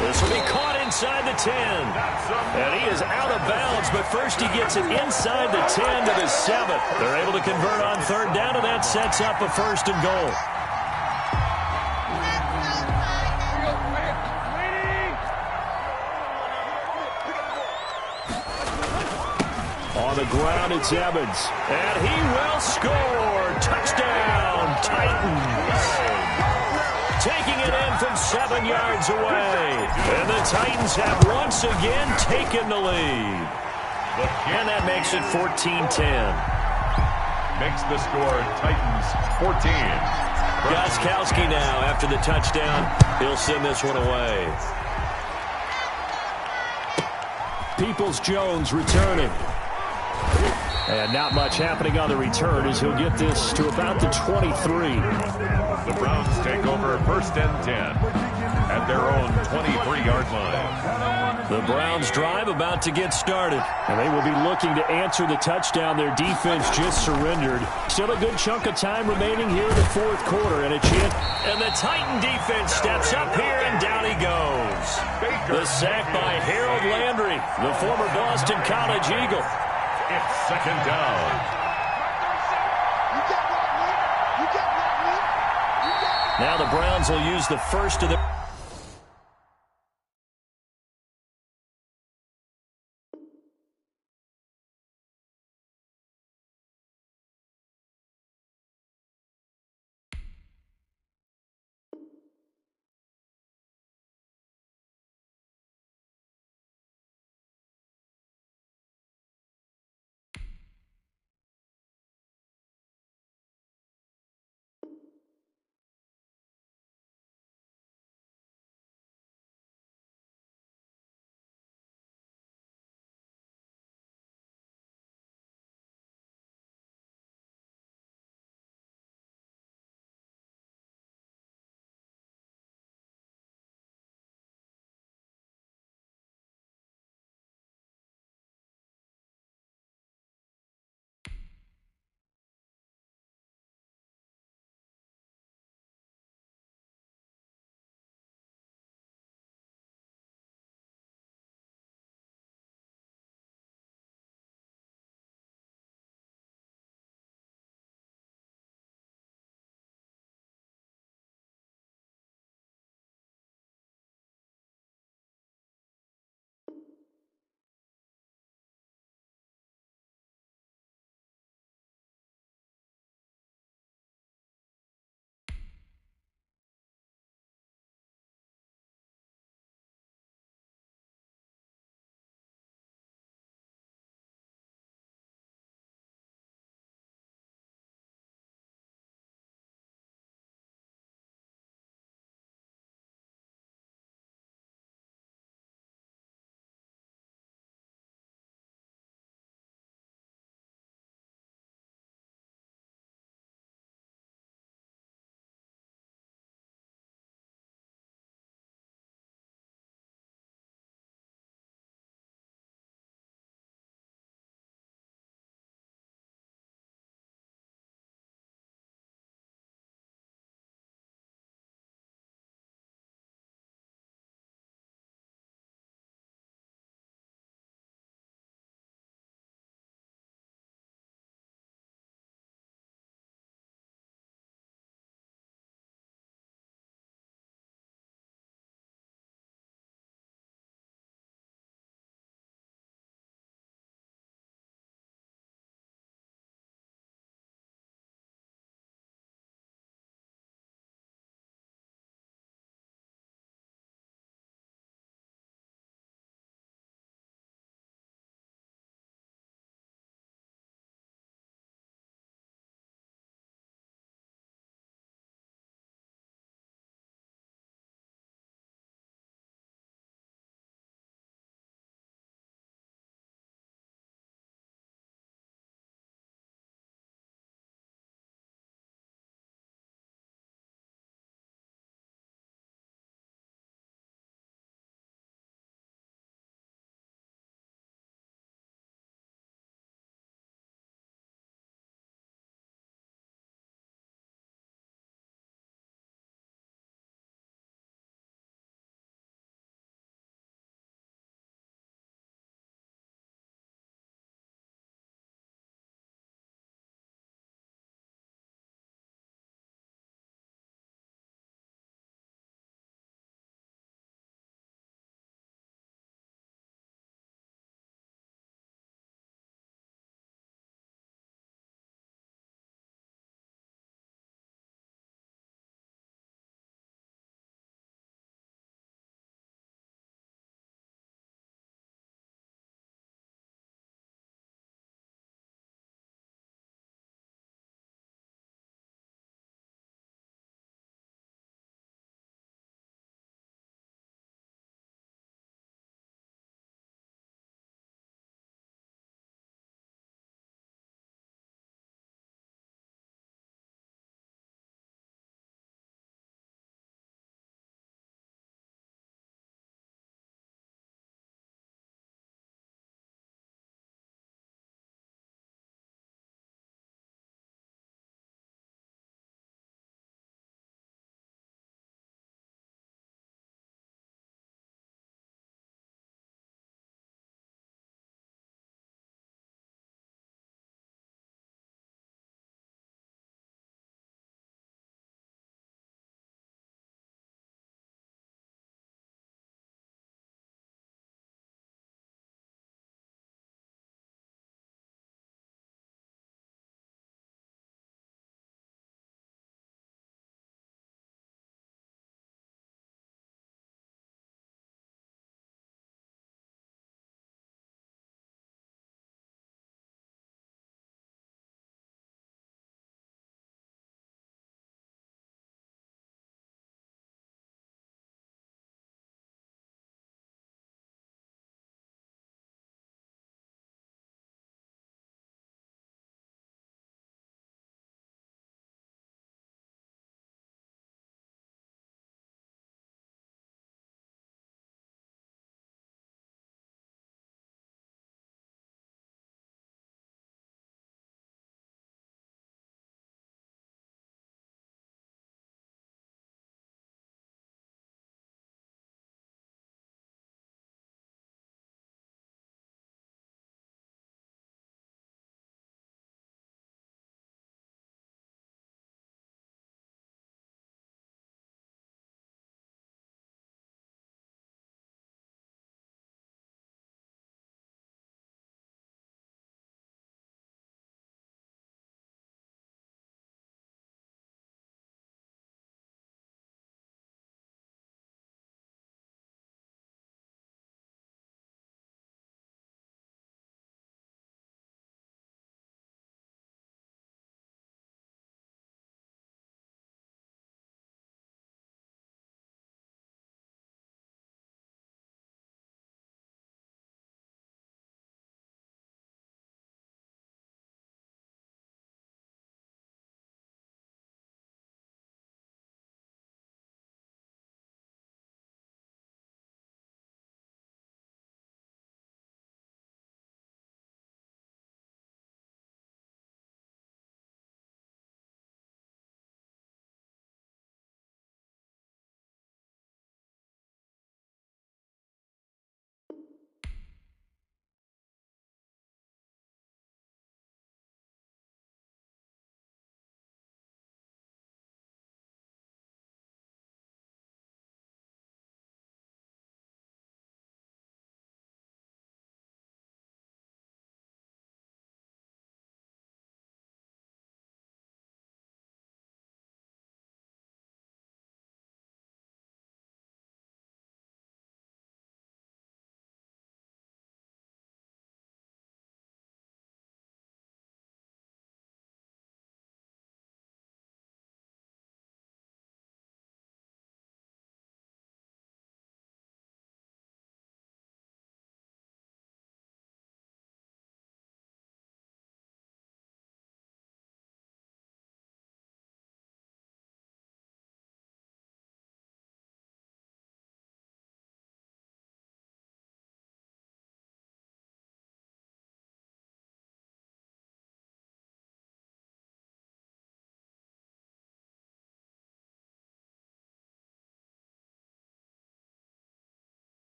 This will be caught inside the 10. And he is out of bounds, but first he gets it inside the 10 to the 7. They're able to convert on third down, and that sets up a 1st and goal. On the ground, it's Evans. And he will score. Touchdown, Titans. Taking it in from 7 yards away. And the Titans have once again taken the lead. And that makes it 14-10. Makes the score Titans 14. Gostkowski now after the touchdown. He'll send this one away. Peoples-Jones returning. And not much happening on the return as he'll get this to about the 23. The Browns take over 1st and 10 at their own 23-yard line. The Browns drive about to get started. And they will be looking to answer the touchdown their defense just surrendered. Still a good chunk of time remaining here in the 4th quarter. And a chance. And the Titan defense steps up here, and down he goes. The sack by Harold Landry, the former Boston College Eagle. It's 2nd down. Now the Browns will use the first of the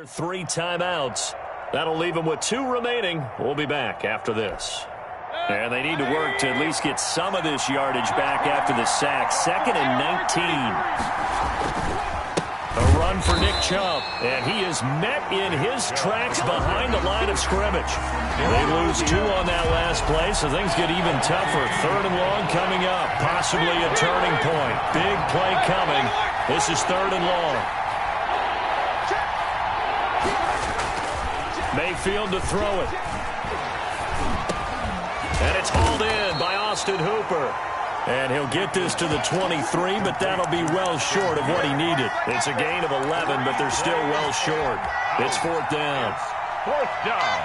3 timeouts. That'll leave them with 2 remaining. We'll be back after this. And they need to work to at least get some of this yardage back after the sack. 2nd and 19. A run for Nick Chubb, and he is met in his tracks behind the line of scrimmage. They lose 2 on that last play, so things get even tougher. 3rd and long coming up, possibly a turning point. Big play coming. This is 3rd and long. Mayfield to throw it. And it's hauled in by Austin Hooper. And he'll get this to the 23, but that'll be well short of what he needed. It's a gain of 11, but they're still well short. It's 4th down. 4th down.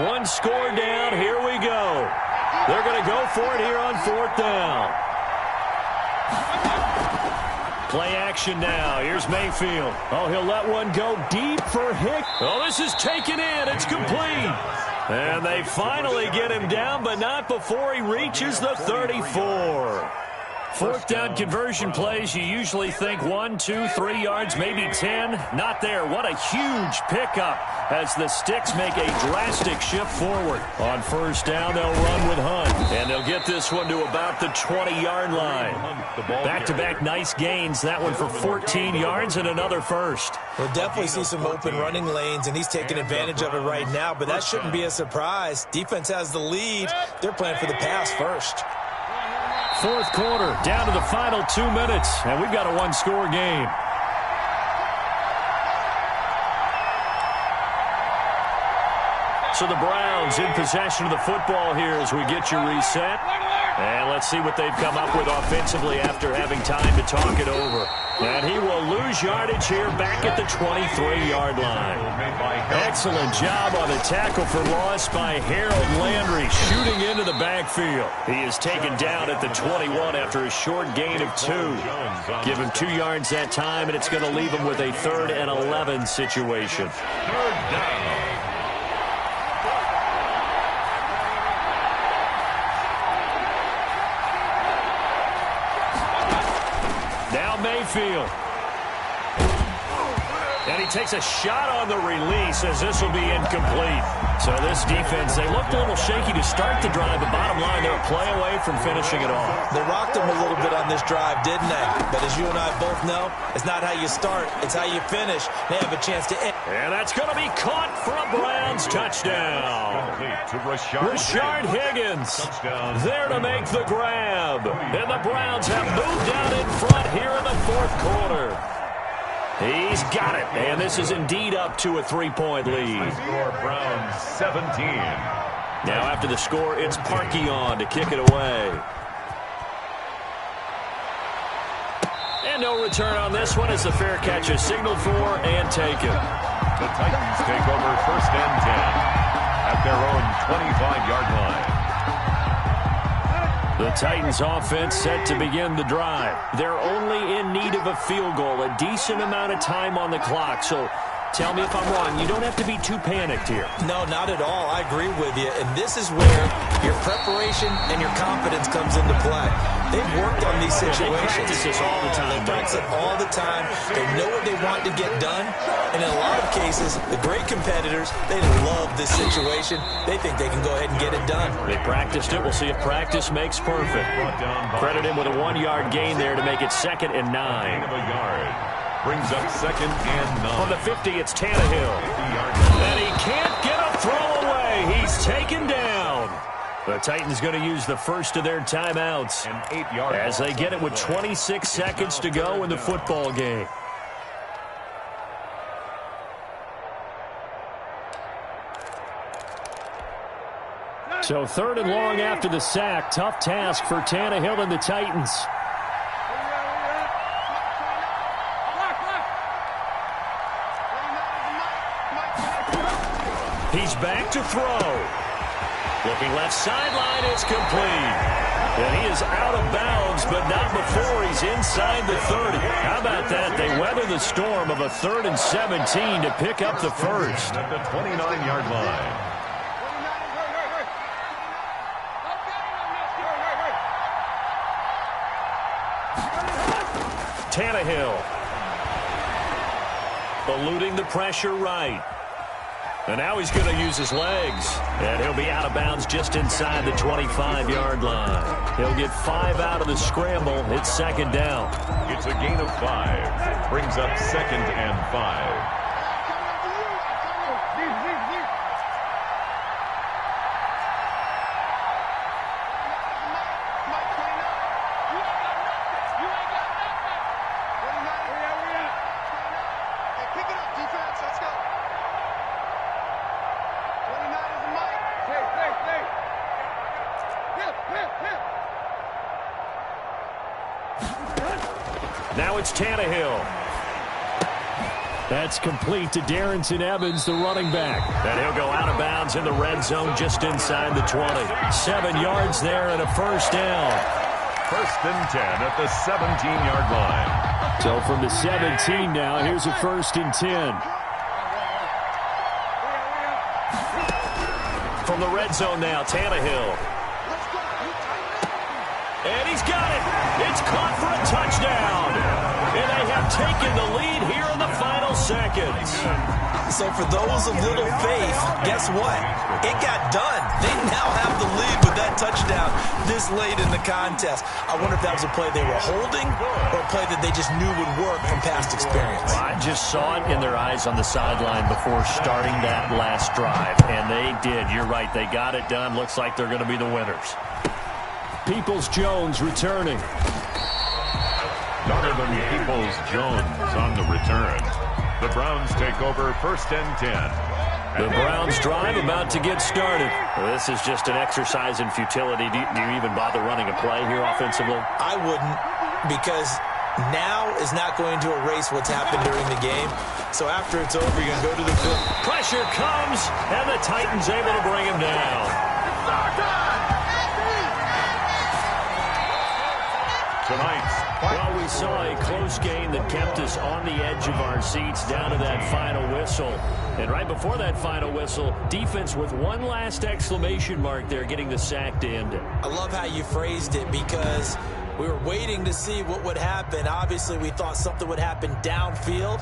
One score down. Here we go. They're going to go for it here on 4th down. Play action now. Here's Mayfield. Oh, he'll let one go deep for Hick. Oh, this is taken in. It's complete. And they finally get him down, but not before he reaches the 34. 4th down conversion plays, you usually think 1, 2, 3 yards, maybe 10. Not there. What a huge pickup as the Sticks make a drastic shift forward. On 1st down, they'll run with Hunt, and they'll get this one to about the 20-yard line. Back-to-back nice gains. That one for 14 yards and another first. We'll definitely see some open running lanes, and he's taking advantage of it right now, but that shouldn't be a surprise. Defense has the lead. They're playing for the pass first. 4th quarter, down to the final 2 minutes, and we've got a 1-score game. So the Browns in possession of the football here as we get you reset. And let's see what they've come up with offensively after having time to talk it over. And he will lose yardage here back at the 23-yard line. Excellent job on the tackle for loss by Harold Landry, shooting into the backfield. He is taken down at the 21 after a short gain of 2. Give him 2 yards that time, and it's going to leave him with a 3rd and 11 situation. 3rd down. Mayfield. And he takes a shot on the release as this will be incomplete. So this defense, they looked a little shaky to start the drive, but bottom line, they're a play away from finishing it off. They rocked him a little bit on this drive, didn't they? But as you and I both know, it's not how you start, it's how you finish. They have a chance to end. And that's going to be caught for a Browns touchdown. Rashard Higgins there to make the grab. And the Browns have moved out in front here in the 4th quarter. He's got it, and this is indeed up to a 3-point lead. Score Browns 17. Now after the score, it's Parkey on to kick it away. And no return on this one as the fair catch is signaled for and taken. The Titans take over 1st and 10 at their own 25-yard line. The Titans offense set to begin the drive. They're only in need of a field goal, a decent amount of time on the clock. So tell me if I'm wrong. You don't have to be too panicked here. No, not at all. I agree with you. And this is where your preparation and your confidence comes into play. They've worked on these situations. They practice this all the time. They practice it all the time. They know what they want to get done. And in a lot of cases, the great competitors, they love this situation. They think they can go ahead and get it done. They practiced it. We'll see if practice makes perfect. Credit him with a 1-yard gain there to make it 2nd and 9. Gain of a yard. Brings up 2nd and 9. On the 50, it's Tannehill. And he can't get a throw away. He's taken down. The Titans going to use the first of their timeouts as they get it with 26 seconds to go in the football game. So 3rd and long after the sack. Tough task for Tannehill and the Titans. He's back to throw. Looking left sideline, it's complete. And he is out of bounds, but not before he's inside the 30. How about that? They weather the storm of a 3rd and 17 to pick up the first. At the 29-yard line. Tannehill. Eluding the pressure right. And now he's going to use his legs. And he'll be out of bounds just inside the 25-yard line. He'll get 5 out of the scramble. It's second down. It's a gain of 5. Brings up second and 5. Now it's Tannehill. That's complete to Darrington Evans, the running back. And he'll go out of bounds in the red zone just inside the 20. 7 yards there and a first down. First and 10 at the 17-yard line. So from the 17 now, here's a first and 10. From the red zone now, Tannehill. And he's got it. It's caught for a touchdown. And they have taken the lead here in the final seconds. So for those of little faith, guess what? It got done. They now have the lead with that touchdown this late in the contest. I wonder if that was a play they were holding or a play that they just knew would work from past experience. Well, I just saw it in their eyes on the sideline before starting that last drive, and they did. You're right. They got it done. Looks like they're going to be the winners. Peoples-Jones returning. Donovan Peoples-Jones on the return. The Browns take over first and 10. The Browns drive about to get started. Well, this is just an exercise in futility. Do you even bother running a play here offensively? I wouldn't, because now is not going to erase what's happened during the game. So after it's over, you're going to go to the field. Pressure comes, and the Titans able to bring him down. Well, we saw a close game that kept us on the edge of our seats down to that final whistle. And right before that final whistle, defense with one last exclamation mark there, getting the sack to end it. I love how you phrased it, because we were waiting to see what would happen. Obviously, we thought something would happen downfield.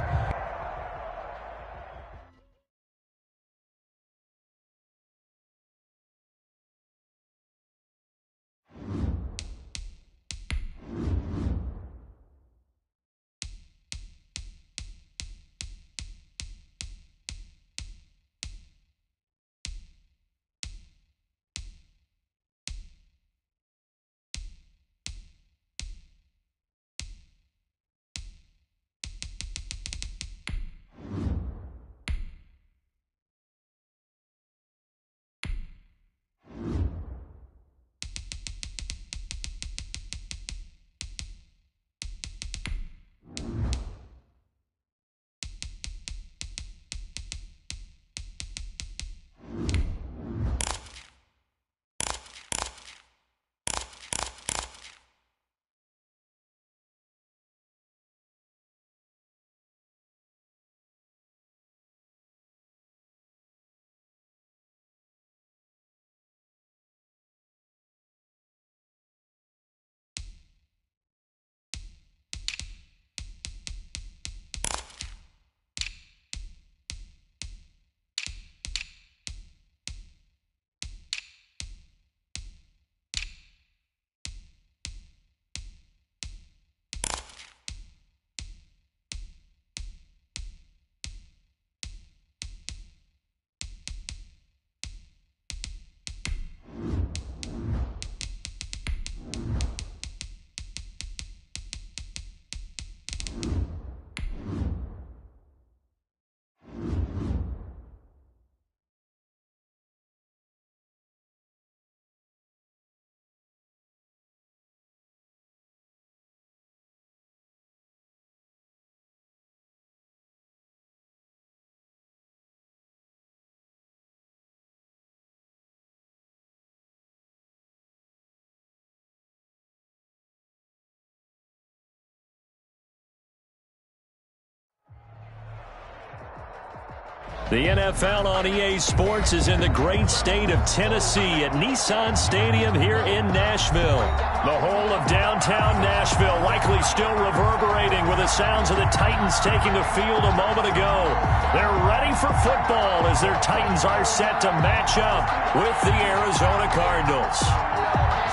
The NFL on EA Sports is in the great state of Tennessee at Nissan Stadium here in Nashville. The whole of downtown Nashville likely still reverberating with the sounds of the Titans taking the field a moment ago. They're ready for football as their Titans are set to match up with the Arizona Cardinals.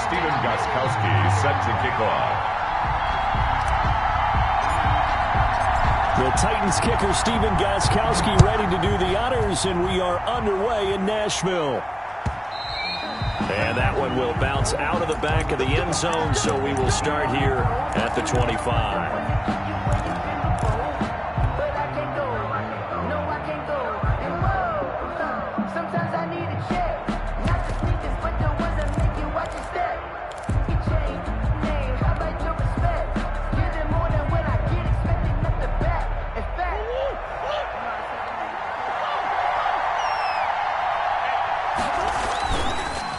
Stephen Gostkowski set to kick off. The Titans kicker Stephen Gostkowski ready to do the honors, and we are underway in Nashville. And that one will bounce out of the back of the end zone, so we will start here at the 25.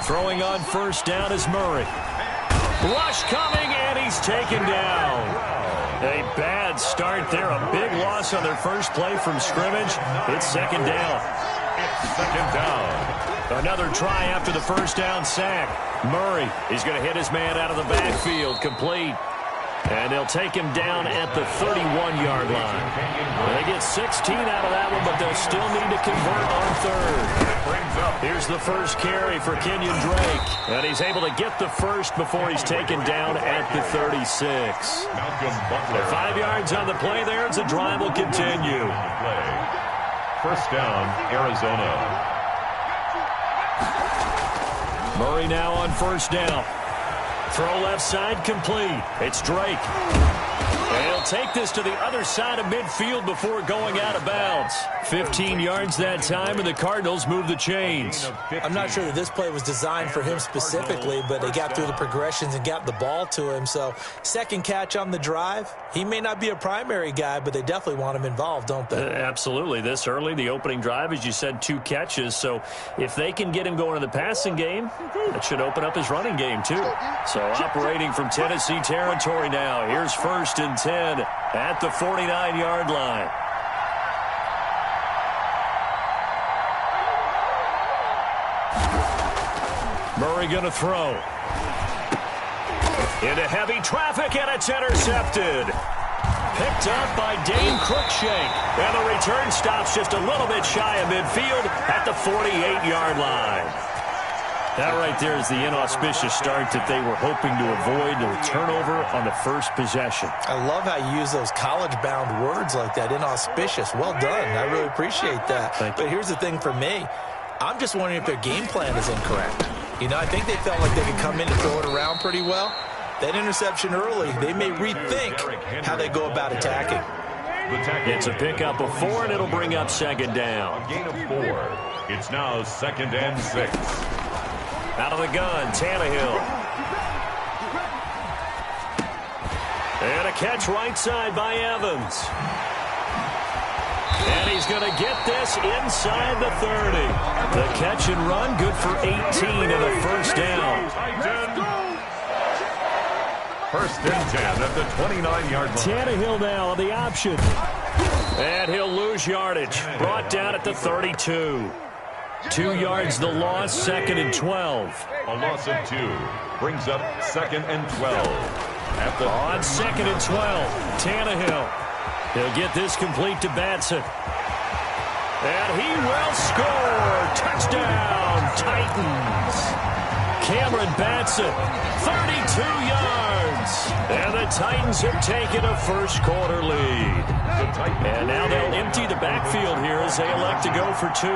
Throwing on first down is Murray. Rush coming, and he's taken down. A bad start there. A big loss on their first play from scrimmage. It's second down. It's second down. Another try after the first down sack. Murray is going to hit his man out of the backfield. Complete. And they'll take him down at the 31-yard line. They get 16 out of that one, but they'll still need to convert on third. Here's the first carry for Kenyon Drake. And he's able to get the first before he's taken down at the 36. They're 5 yards on the play there as the drive will continue. First down, Arizona. Murray now on first down. Throw left side complete. It's Drake. And he'll take this to the other side of midfield before going out of bounds. 15 yards that time, and the Cardinals move the chains. I'm not sure that this play was designed for him specifically, but they got through the progressions and got the ball to him. So second catch on the drive. He may not be a primary guy, but they definitely want him involved, don't they? Absolutely. This early, the opening drive, as you said, 2 catches. So if they can get him going in the passing game, that should open up his running game too. So operating from Tennessee territory now. Here's first and 10 at the 49-yard line. Murray going to throw. Into heavy traffic, and it's intercepted. Picked up by Dane Cruikshank. And the return stops just a little bit shy of midfield at the 48-yard line. That right there is the inauspicious start that they were hoping to avoid, the turnover on the first possession. I love how you use those college-bound words like that, inauspicious. Well done. I really appreciate that. But here's the thing for me. I'm just wondering if their game plan is incorrect. You know, I think they felt like they could come in and throw it around pretty well. That interception early, they may rethink how they go about attacking. It's a pickup of 4, and it'll bring up second down. A gain of 4. It's now second and 6. Out of the gun, Tannehill. And a catch right side by Evans. And he's going to get this inside the 30. The catch and run, good for 18 and a first down. First and 10 at the 29-yard line. Tannehill now on the option. And he'll lose yardage. Brought down at the 32. 2 yards the loss, second and 12. A loss of 2 brings up second and 12. On second and 12, Tannehill. He'll get this complete to Batson. And he will score. Touchdown, Titans. Cameron Batson, 32 yards. And the Titans have taken a first quarter lead. And now they'll empty the backfield here as they elect to go for 2.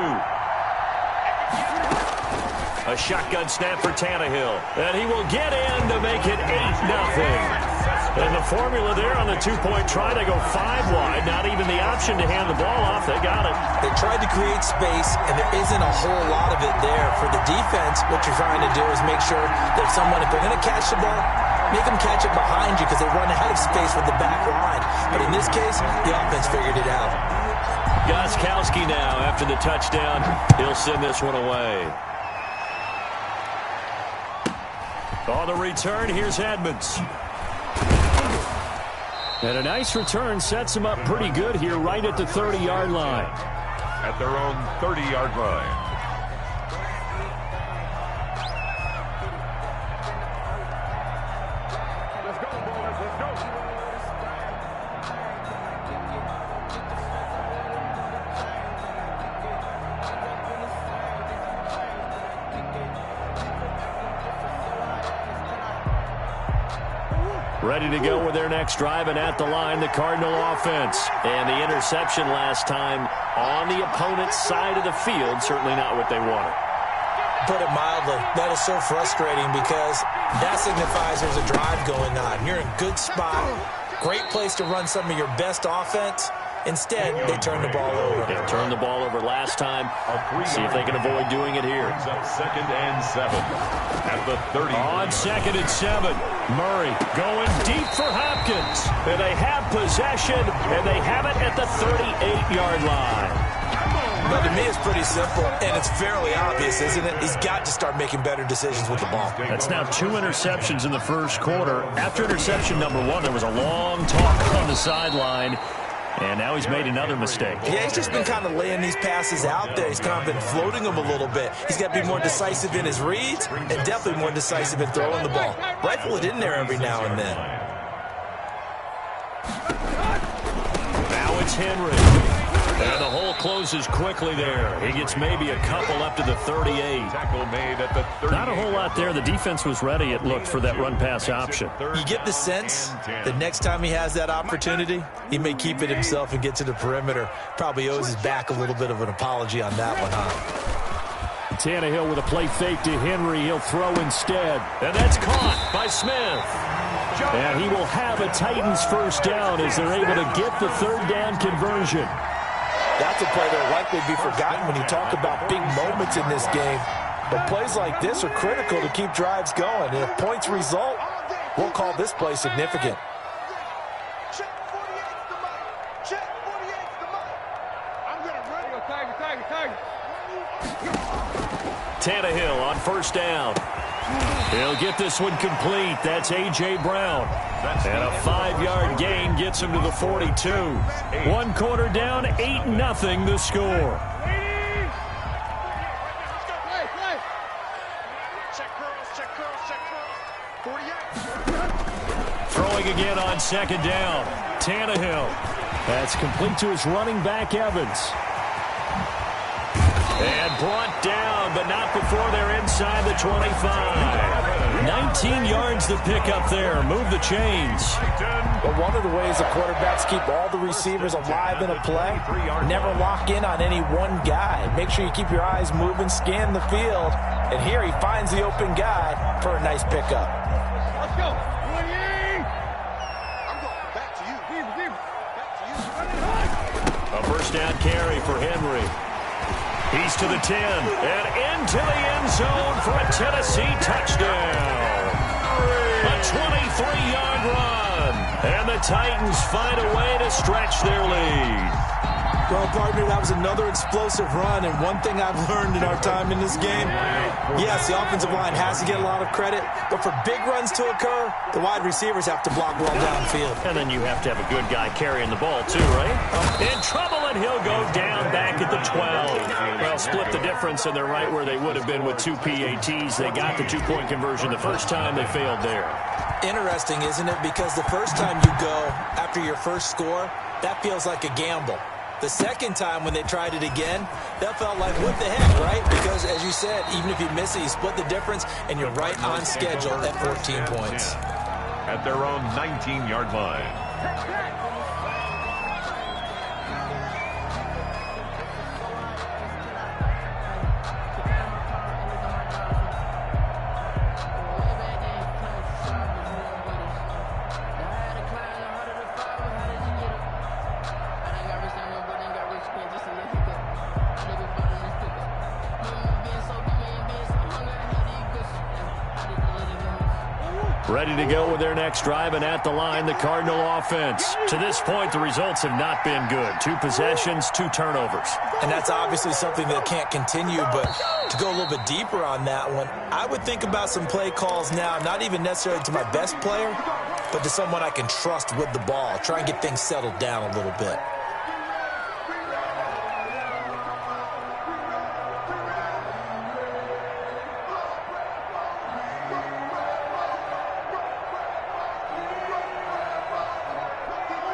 A shotgun snap for Tannehill. And he will get in to make it 8-0. And the formula there on the 2-point try, they go 5 wide. Not even the option to hand the ball off. They got it. They tried to create space, and there isn't a whole lot of it there. For the defense, what you're trying to do is make sure that someone, if they're going to catch the ball, make them catch it behind you because they run ahead of space with the back line. But in this case, the offense figured it out. Gostkowski now, after the touchdown, he'll send this one away. On the return, here's Edmonds. And a nice return sets him up pretty good here right at the 30-yard line. at their own 30-yard line. Ready to go with their next drive, and at the line, the Cardinal offense. And the interception last time on the opponent's side of the field, certainly not what they wanted. Put it mildly, that is so frustrating because that signifies there's a drive going on. You're in a good spot, great place to run some of your best offense. Instead, they turn the ball over. They turned the ball over last time. See if they can avoid doing it here. Second and 7 at the 30. On 2nd and 7, Murray going deep for Hopkins. And they have possession, and they have it at the 38-yard line. But to me, it's pretty simple, and it's fairly obvious, isn't it? He's got to start making better decisions with the ball. That's now 2 interceptions in the first quarter. After interception number 1, there was a long talk on the sideline. And now he's made another mistake. Yeah, he's just been kind of laying these passes out there. He's kind of been floating them a little bit. He's got to be more decisive in his reads and definitely more decisive in throwing the ball. Rifle it in there every now and then. Now it's Henry. And the hole closes quickly there. He gets maybe a couple up to the 38. Tackle made at the 38. Not a whole lot there. The defense was ready, it looked, for that run-pass option. You get the sense that next time he has that opportunity, he may keep it himself and get to the perimeter. Probably owes his back a little bit of an apology on that one, huh? Tannehill with a play fake to Henry. He'll throw instead. And that's caught by Smith. And he will have a Titans first down as they're able to get the third down conversion. That's a play that will likely be forgotten when you talk about big moments in this game. But plays like this are critical to keep drives going. And if points result, we'll call this play significant. Check 48's the money. Check 48's the money. I'm going to run. Tiger. Tannehill on first down. He'll get this one complete. That's A.J. Brown. And a 5-yard gain gets him to the 42. 1 quarter down, 8-0 the score. Check curls. 48. Throwing again on 2nd down. Tannehill. That's complete to his running back, Evans. And brought down, but not before they're inside the 25. 19 yards to pick up there. Move the chains. But one of the ways the quarterbacks keep all the receivers alive in a play, never lock in on any one guy. Make sure you keep your eyes moving, scan the field. And here he finds the open guy for a nice pickup. Let's go. I'm going back to you. Back to you. A first down carry for Henry. He's to the 10 and into the end zone for a Tennessee touchdown. A 23-yard run. And the Titans find a way to stretch their lead. Well, partner, that was another explosive run, and one thing I've learned in our time in this game, yes, the offensive line has to get a lot of credit, but for big runs to occur, the wide receivers have to block well downfield. And then you have to have a good guy carrying the ball, too, right? In trouble, and he'll go down back at the 12. Well, split the difference, and they're right where they would have been with 2 PATs. They got the 2-point conversion the first time. They failed there. Interesting, isn't it? Because the first time you go after your first score, that feels like a gamble. The second time when they tried it again, that felt like, what the heck, right? Because, as you said, even if you miss it, you split the difference, and you're right on schedule at 14 points. At their own 19-yard line. Ready to go with their next drive, and at the line, the Cardinal offense. To this point, the results have not been good. 2 possessions, 2 turnovers. And that's obviously something that can't continue, but to go a little bit deeper on that one, I would think about some play calls now, not even necessarily to my best player, but to someone I can trust with the ball. Try and get things settled down a little bit.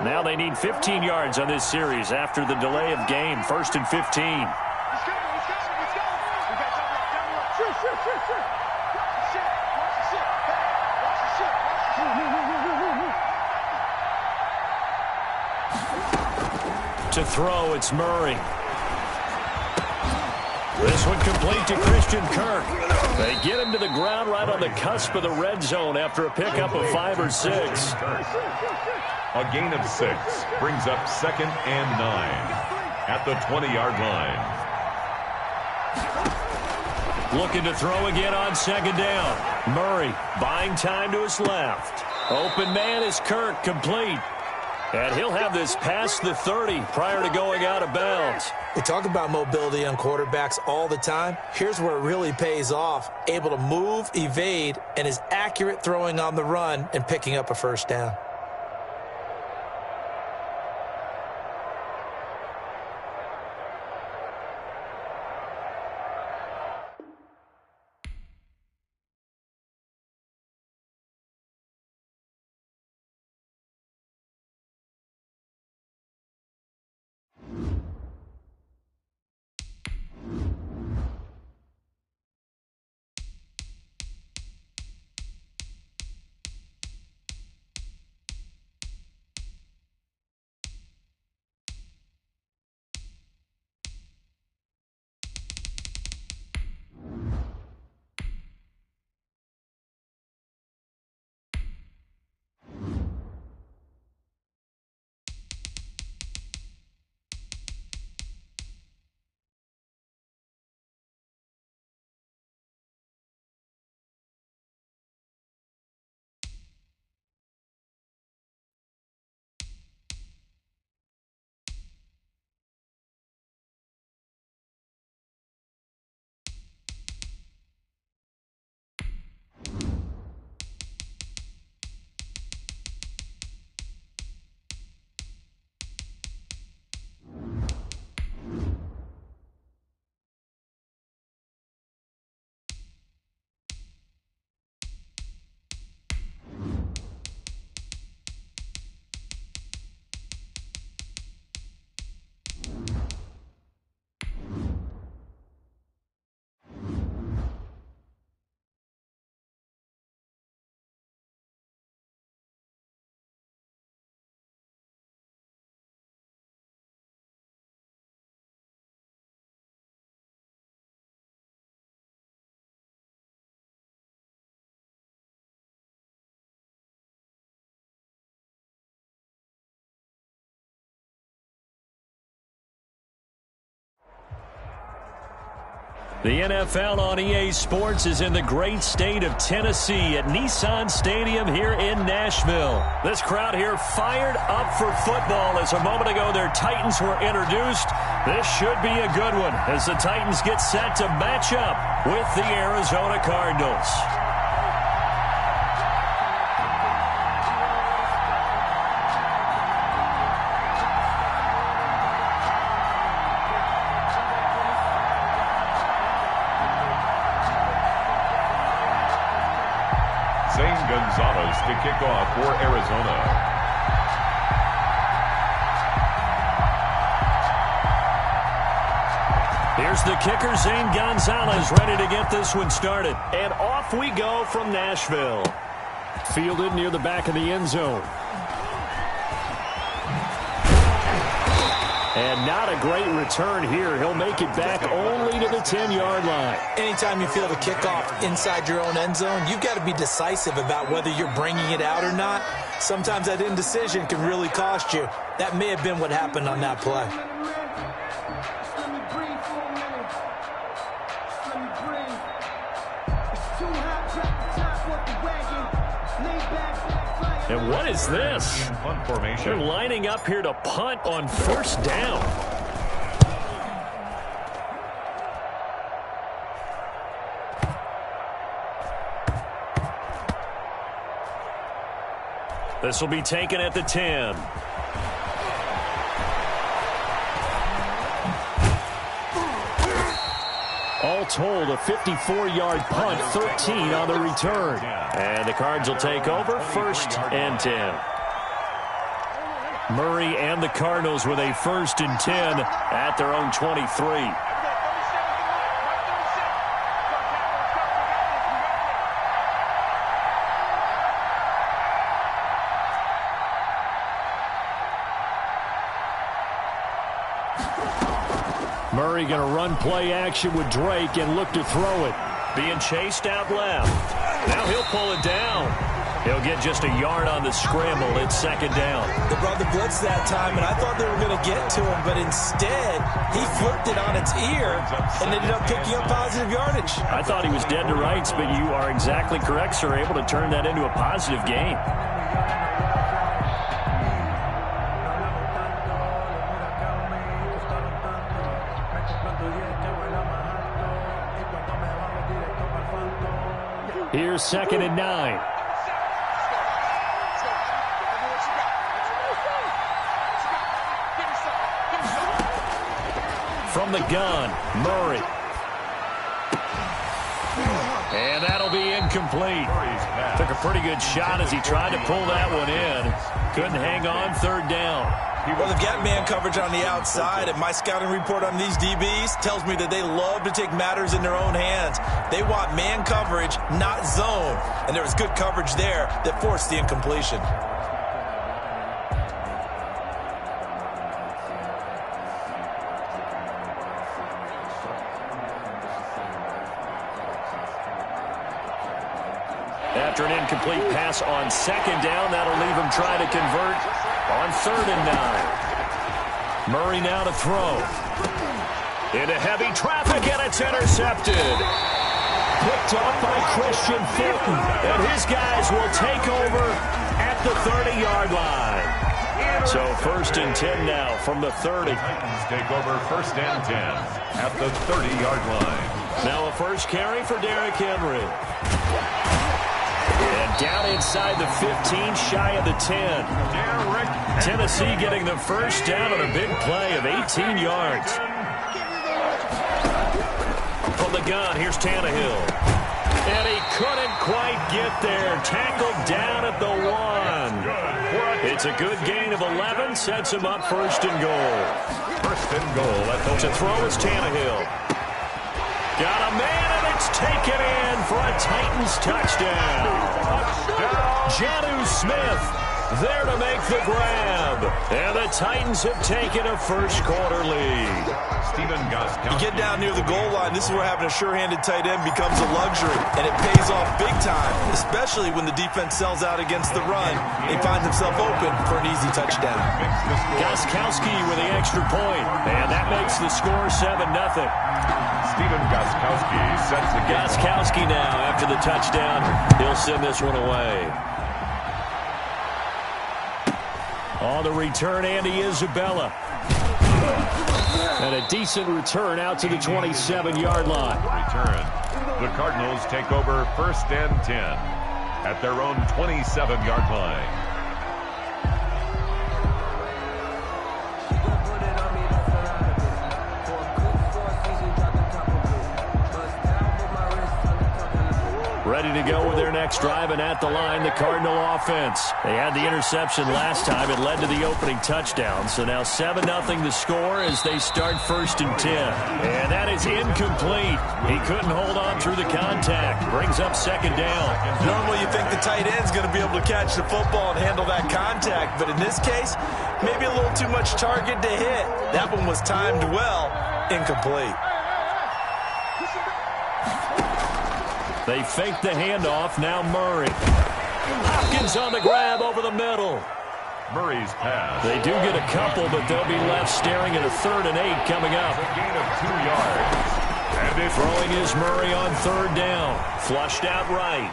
Now they need 15 yards on this series after the delay of game. 1st and 15. He's coming. We got double up. Shoot. Watch the shit. To throw, it's Murray. This one complete to Christian Kirk. They get him to the ground right on the cusp of the red zone after a pickup of 5 or 6. A gain of 6 brings up 2nd and 9 at the 20-yard line. Looking to throw again on 2nd down. Murray buying time to his left. Open man is Kirk, complete. And he'll have this past the 30 prior to going out of bounds. We talk about mobility on quarterbacks all the time. Here's where it really pays off. Able to move, evade, and is accurate throwing on the run and picking up a 1st down. The NFL on EA Sports is in the great state of Tennessee at Nissan Stadium here in Nashville. This crowd here fired up for football as a moment ago their Titans were introduced. This should be a good one as the Titans get set to match up with the Arizona Cardinals. Gonzalez to kick off for Arizona. Here's the kicker, Zane Gonzalez, ready to get this one started. And off we go from Nashville. Fielded near the back of the end zone. And not a great return here. He'll make it back only to the 10-yard line. Anytime you field a kickoff inside your own end zone, you've got to be decisive about whether you're bringing it out or not. Sometimes that indecision can really cost you. That may have been what happened on that play. And what is this? They're lining up here to punt on 1st down. This will be taken at the 10. All told, a 54-yard punt, 13 on the return. And the Cards will take over 1st and 10. Murray and the Cardinals with a 1st and 10 at their own 23. Murray going to run play action with Drake and look to throw it. Being chased out left. Now he'll pull it down. He'll get just a yard on the scramble. It's 2nd down. They brought the blitz that time, and I thought they were going to get to him, but instead he flipped it on its ear and ended up picking up positive yardage. I thought he was dead to rights, but you are exactly correct, sir. Able to turn that into a positive gain. Here's 2nd and 9. From the gun, Murray. And that'll be incomplete. Took a pretty good shot as he tried to pull that one in. Couldn't hang on, 3rd down. Well, they've got man coverage on the outside, and my scouting report on these DBs tells me that they love to take matters in their own hands. They want man coverage, not zone. And there was good coverage there that forced the incompletion. After an incomplete pass on 2nd down, that'll leave him trying to convert on 3rd and 9. Murray now to throw. Into heavy traffic, and it's intercepted. Picked off by Christian Fulton. And his guys will take over at the 30-yard line. So 1st and 10 now from the 30. Titans take over 1st and 10 at the 30-yard line. Now a first carry for Derrick Henry. And down inside the 15, shy of the 10. Tennessee getting the 1st down on a big play of 18 yards. From the gun, here's Tannehill. And he couldn't quite get there. Tackled down at the 1. It's a good gain of 11. Sets him up 1st and goal. 1st and goal at the To throw is Tannehill. Got a man, and it's taken in for a Titans touchdown. Jonnu Smith there to make the grab. And the Titans have taken a 1st quarter lead. You get down near the goal line, this is where having a sure-handed tight end becomes a luxury, and it pays off big time, especially when the defense sells out against the run. He finds himself open for an easy touchdown. Gostkowski with the extra point, and that makes the score 7-0. Stephen Gostkowski sets the game. Gostkowski now, after the touchdown, he'll send this one away. On the return, Andy Isabella. And a decent return out to the 27-yard line. Return. The Cardinals take over 1st and 10 at their own 27-yard line. Ready to go with their next drive, and at the line, the Cardinal offense. They had the interception last time. It led to the opening touchdown. So now 7-0 the score as they start 1st and 10. And that is incomplete. He couldn't hold on through the contact. Brings up 2nd down. Normally you think the tight end's going to be able to catch the football and handle that contact. But in this case, maybe a little too much target to hit. That one was timed well. Incomplete. They fake the handoff. Now Murray. Hopkins on the grab over the middle. Murray's pass. They do get a couple, but they'll be left staring at a 3rd and 8 coming up. A gain of 2 yards. And it's throwing is Murray on 3rd down. Flushed out right.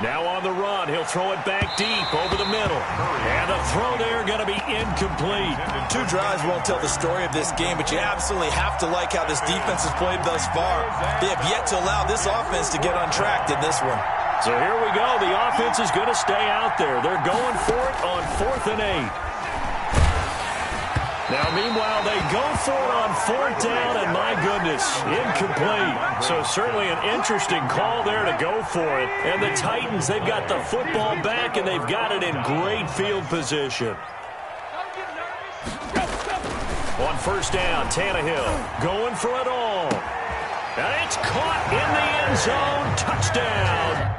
Now on the run, he'll throw it back deep over the middle. And the throw there going to be incomplete. 2 drives won't tell the story of this game, but you absolutely have to like how this defense has played thus far. They have yet to allow this offense to get untracked in this one. So here we go. The offense is going to stay out there. They're going for it on 4th and 8. Now, meanwhile, they go for it on 4th down, and my goodness, incomplete. So certainly an interesting call there to go for it. And the Titans, they've got the football back, and they've got it in great field position. On first down, Tannehill going for it all. And it's caught in the end zone. Touchdown.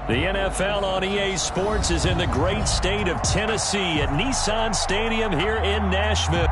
The NFL on EA Sports is in the great state of Tennessee at Nissan Stadium here in Nashville.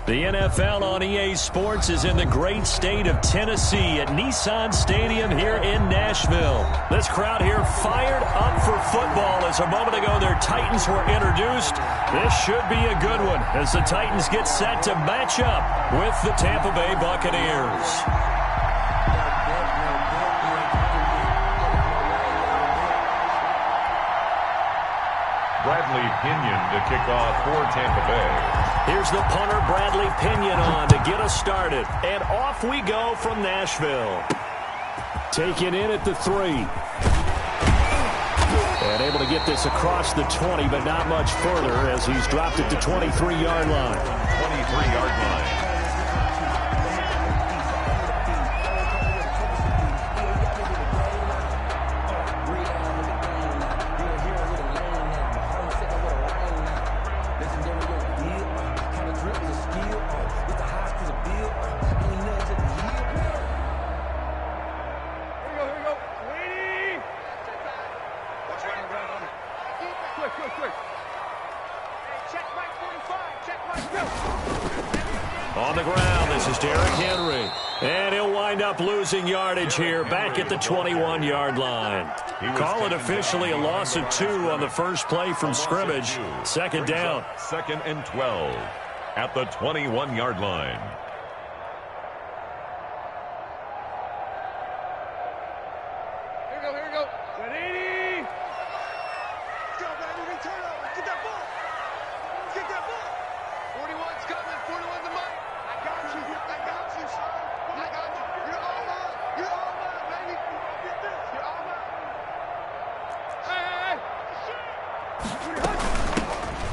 The NFL on EA Sports is in the great state of Tennessee at Nissan Stadium here in Nashville. This crowd here fired up for football as a moment ago their Titans were introduced. This should be a good one as the Titans get set to match up with the Tampa Bay Buccaneers. Bradley Pinion to kick off for Tampa Bay. Here's the punter, Bradley Pinion, on to get us started. And off we go from Nashville. Taken in at the 3. And able to get this across the 20, but not much further as he's dropped it to 23-yard line. 23-yard line. On the ground, this is Derrick Henry. And he'll wind up losing yardage here back at the 21-yard line. Call it officially a loss of 2 on the first play from scrimmage. Second down. Second and 12 at the 21-yard line. Here we go. 180. Let's go, baby. Return up. Let's get that ball. Let's get that ball. 41's coming. 41's the mic. I got you, son. I got you. You're all mine. You're all mine, baby. Get this. You're all mine. Hey.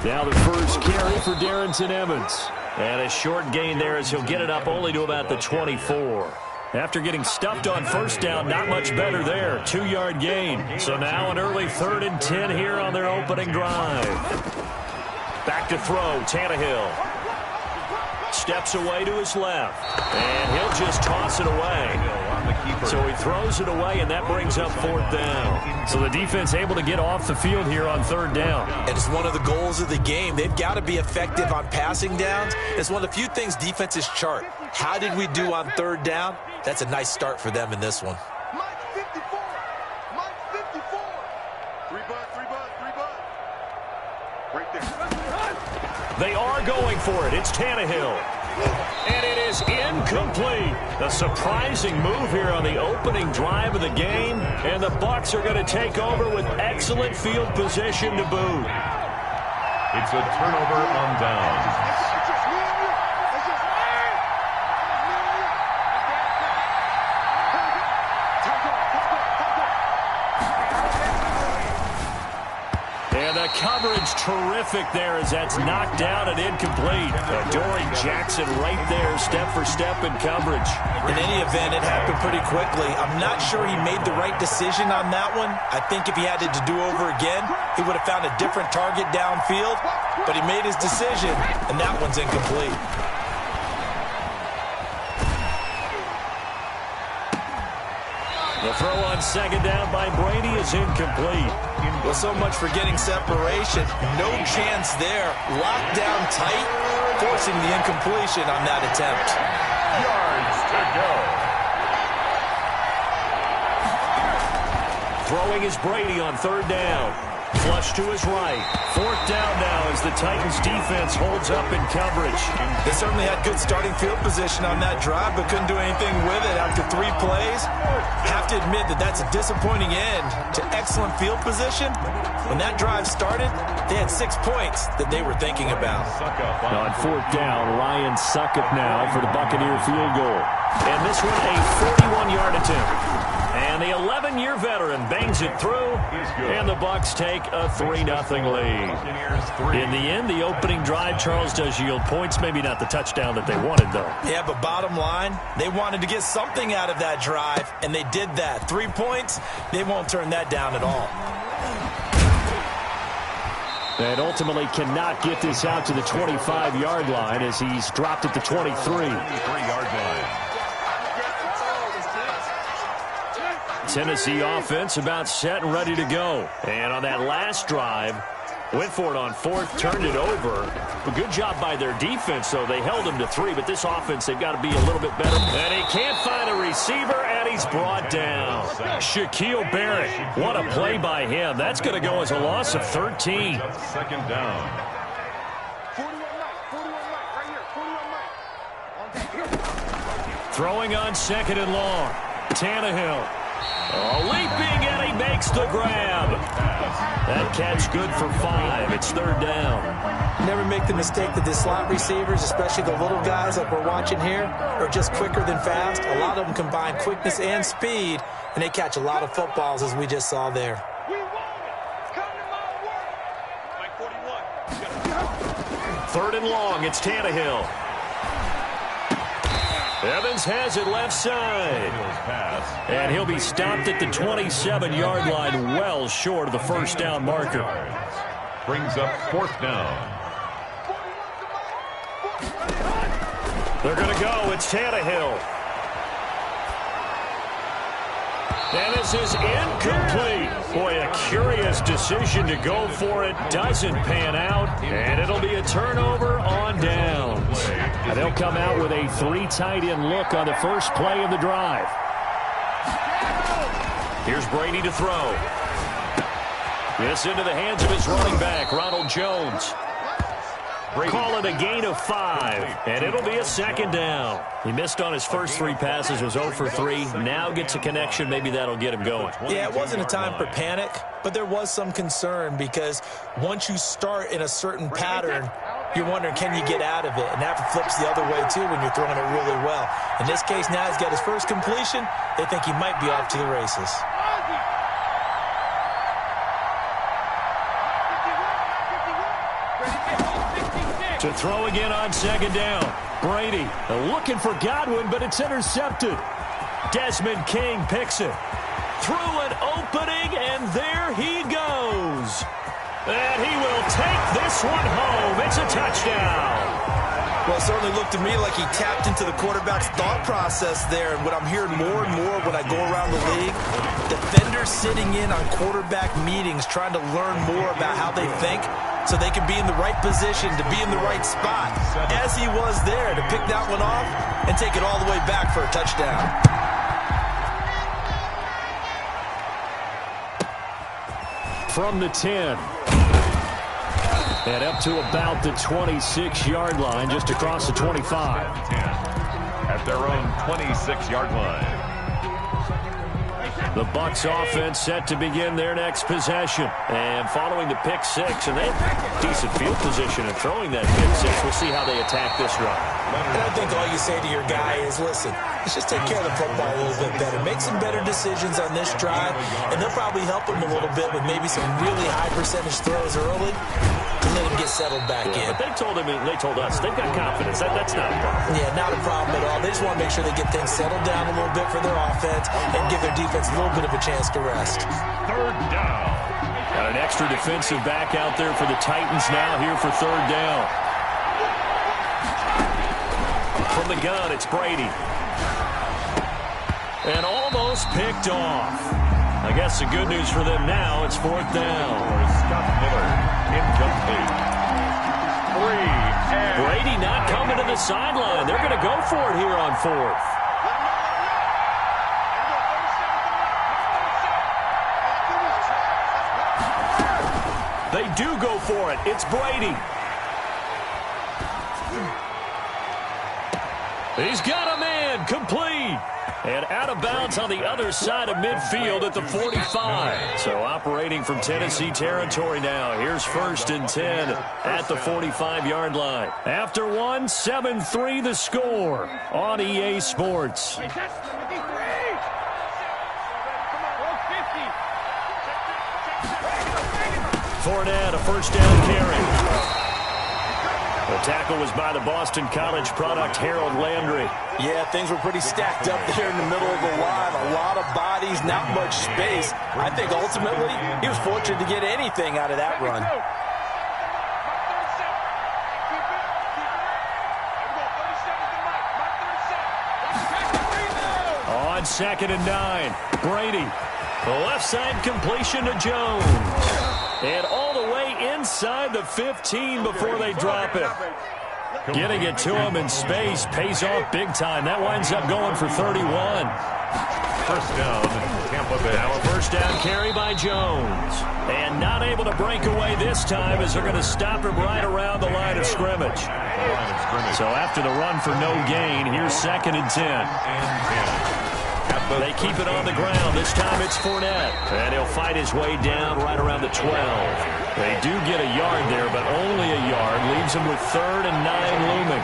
Now the first carry for Darrington Evans. And a short gain there as he'll get it up only to about the 24. After getting stuffed on first down, not much better there. 2-yard gain. So now an early 3rd and 10 here on their opening drive. Back to throw, Tannehill. Steps away to his left. And he'll just toss it away. So he throws it away, and that brings up 4th down. So the defense able to get off the field here on 3rd down. And it's one of the goals of the game. They've got to be effective on passing downs. It's one of the few things defenses chart. How did we do on 3rd down? That's a nice start for them in this one. Mike 54. Mike 54. 3 butt. Right there. They are going for it. It's Tannehill. And it is incomplete. A surprising move here on the opening drive of the game. And the Bucs are going to take over with excellent field position to boot. It's a turnover on downs. Coverage terrific there as that's knocked down and incomplete. Dory Jackson right there, step for step in coverage. In any event, it happened pretty quickly. I'm not sure he made the right decision on that one. I think if he had to do over again, he would have found a different target downfield, but he made his decision, and that one's incomplete. The throw on second down by Brady is incomplete. Well, so much for getting separation. No chance there. Locked down tight, forcing the incompletion on that attempt. Yards to go. Throwing is Brady on 3rd down. Flush to his right. 4th down now as the Titans defense holds up in coverage. They certainly had good starting field position on that drive, but couldn't do anything with it after 3 plays. Have to admit that that's a disappointing end to excellent field position. When that drive started, they had 6 points that they were thinking about. On 4th down, Ryan Succop now for the Buccaneer field goal. And this one a 41-yard attempt. And the 11-year veteran bangs it through, and the Bucs take a 3-0 lead. In the end, the opening drive, Charles, does yield points. Maybe not the touchdown that they wanted, though. Yeah, but bottom line, they wanted to get something out of that drive, and they did that. 3 points, they won't turn that down at all. And ultimately cannot get this out to the 25-yard line as he's dropped at the 23. 23-yard line. Tennessee offense about set and ready to go. And on that last drive, Went for it on fourth, turned it over. A good job by their defense, though. They held him to 3, but this offense, they've got to be a little bit better. And he can't find a receiver, and he's brought down. Shaquille Barrett, what a play by him. That's going to go as a loss of 13. Second down. 41 right here. Throwing on second and long. Tannehill. Oh, leaping, and he makes the grab. That catch good for 5. It's third down. Never make the mistake that the slot receivers, especially the little guys like we're watching here, are just quicker than fast. A lot of them combine quickness and speed, and they catch a lot of footballs, as we just saw there. We want it. Come to my work. Mike 41. Third and long, it's Tannehill. Evans has it left side. And he'll be stopped at the 27-yard line, well short of the first down marker. Brings up fourth down. They're going to go. It's Tannehill. And this is incomplete. Boy, a curious decision to go for it. Doesn't pan out. And it'll be a turnover on downs. And they'll come out with a 3 tight end look on the first play of the drive. Here's Brady to throw. This into the hands of his running back, Ronald Jones. Call it a gain of 5, and it'll be a second down. He missed on his first 3 passes, was 0 for 3. Now gets a connection. Maybe that'll get him going. Yeah, it wasn't a time for panic, but there was some concern because once you start in a certain pattern, you're wondering, can you get out of it? And that flips the other way, too, when you're throwing it really well. In this case, now he's got his first completion. They think he might be off to the races. To throw again on second down. Brady looking for Godwin, but it's intercepted. Desmond King picks it. Through an opening, and there he goes. And he will take this one home. It's a touchdown. Well, it certainly looked to me like he tapped into the quarterback's thought process there. And what I'm hearing more and more when I go around the league, defenders sitting in on quarterback meetings trying to learn more about how they think so they can be in the right position to be in the right spot, as he was there to pick that one off and take it all the way back for a touchdown. From the 10. And up to about the 26-yard line, just across the 25. At their own 26-yard line. The Bucs offense set to begin their next possession. And following the pick 6, and they have decent field position in throwing that pick 6. We'll see how they attack this run. And I think all you say to your guy is, listen, let's just take care of the football a little bit better. Make some better decisions on this drive, and they'll probably help him a little bit with maybe some really high percentage throws early to let him get settled back in. But they told us, they've got confidence. That's not a problem. Yeah, not a problem at all. They just want to make sure they get things settled down a little bit for their offense and give their defense a little bit of a chance to rest. Third down. Got an extra defensive back out there for the Titans now here for third down. From the gun, it's Brady. And almost picked off. I guess the good news for them now, it's fourth down. Scott Miller, incomplete. 3 and Brady not coming to the sideline. They're going to go for it here on fourth. They do go for it. It's Brady. He's got a man, complete. And out of bounds on the other side of midfield at the 45. So operating from Tennessee territory now. Here's first and 10 at the 45-yard line. After one, 7-3 the score on EA Sports. Fournette, a first down carry. The tackle was by the Boston College product, Harold Landry. Yeah, things were pretty stacked up there in the middle of the line. A lot of bodies, not much space. I think ultimately he was fortunate to get anything out of that run. On second and 9, Brady. The left side completion to Jones. And all the way inside the 15 before they drop it. Getting it to him in space pays off big time. That winds up going for 31. First down, Tampa Bay. Now a first down carry by Jones. And not able to break away this time as they're going to stop him right around the line of scrimmage. So after the run for no gain, here's 2nd and 10. They keep it on the ground. This time it's Fournette. And he'll fight his way down right around the 12. They do get a yard there, but only a yard. Leaves them with 3rd and 9 looming.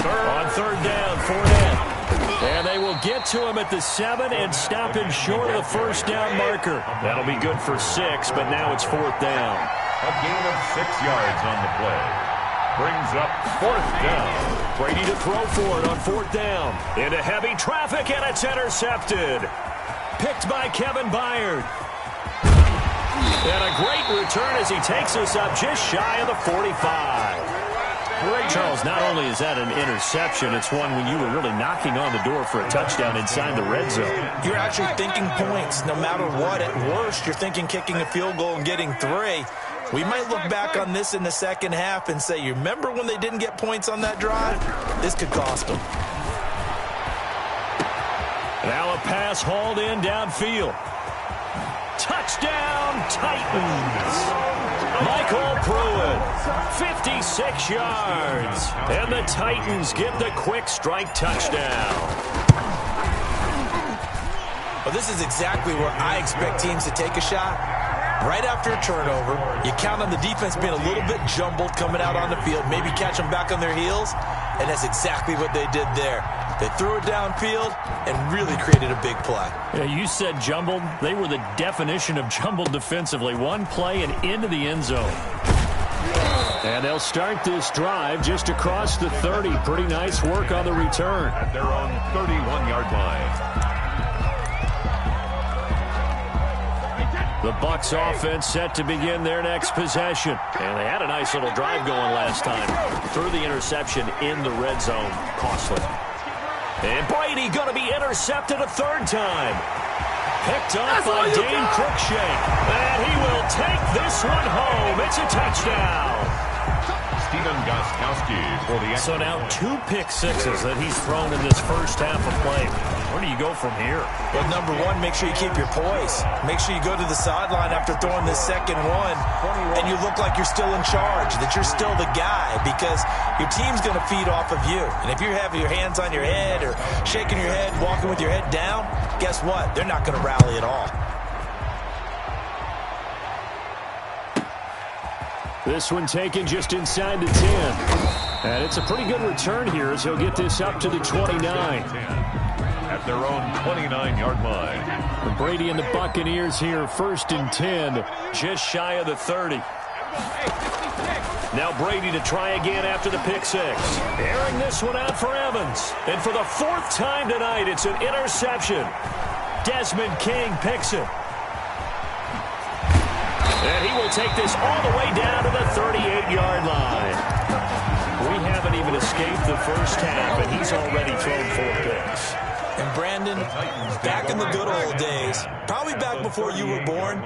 On 3rd down, Fournette. And they will get to him at the 7 and stop him short of the first down marker. That'll be good for 6, but now it's 4th down. A gain of 6 yards on the play. Brings up 4th down. Brady to throw for it on 4th down. Into heavy traffic, and it's intercepted. Picked by Kevin Byard. And a great return as he takes us up just shy of the 45. Charles, not only is that an interception, it's one when you were really knocking on the door for a touchdown inside the red zone. You're actually thinking points no matter what. At worst, you're thinking kicking a field goal and getting 3. We might look back on this in the second half and say, you remember when they didn't get points on that drive? This could cost them. Now a pass hauled in downfield. Touchdown, Titans. Michael Pruitt, 56 yards. And the Titans get the quick strike touchdown. Well, this is exactly where I expect teams to take a shot. Right after a turnover, you count on the defense being a little bit jumbled coming out on the field, maybe catch them back on their heels, and that's exactly what they did there. They threw it downfield and really created a big play. Yeah, you said jumbled. They were the definition of jumbled defensively. One play and into the end zone. And they'll start this drive just across the 30. Pretty nice work on the return. At their own 31-yard line. The Bucs offense set to begin their next possession. And they had a nice little drive going last time. Threw the interception in the red zone. Costly. And Brady going to be intercepted a 3rd time. Picked up by Dane Cruikshank. And he will take this one home. It's a touchdown. Stephen Gostkowski for the... So now 2 pick-sixes that he's thrown in this first half of play. Where do you go from here? Well, number one, make sure you keep your poise. Make sure you go to the sideline after throwing this second one, and you look like you're still in charge, that you're still the guy, because your team's going to feed off of you. And if you have your hands on your head or shaking your head, walking with your head down, guess what? They're not going to rally at all. This one taken just inside the 10. And it's a pretty good return here as he'll get this up to the 29. At their own 29-yard line. And Brady and the Buccaneers here, 1st and 10, just shy of the 30. Now Brady to try again after the pick-6. Airing this one out for Evans. And for the 4th time tonight, it's an interception. Desmond King picks it. And he will take this all the way down to the 38-yard line. We haven't even escaped the first half, and he's already thrown 4 picks. And Brandon, back in the good old days, probably back before you were born,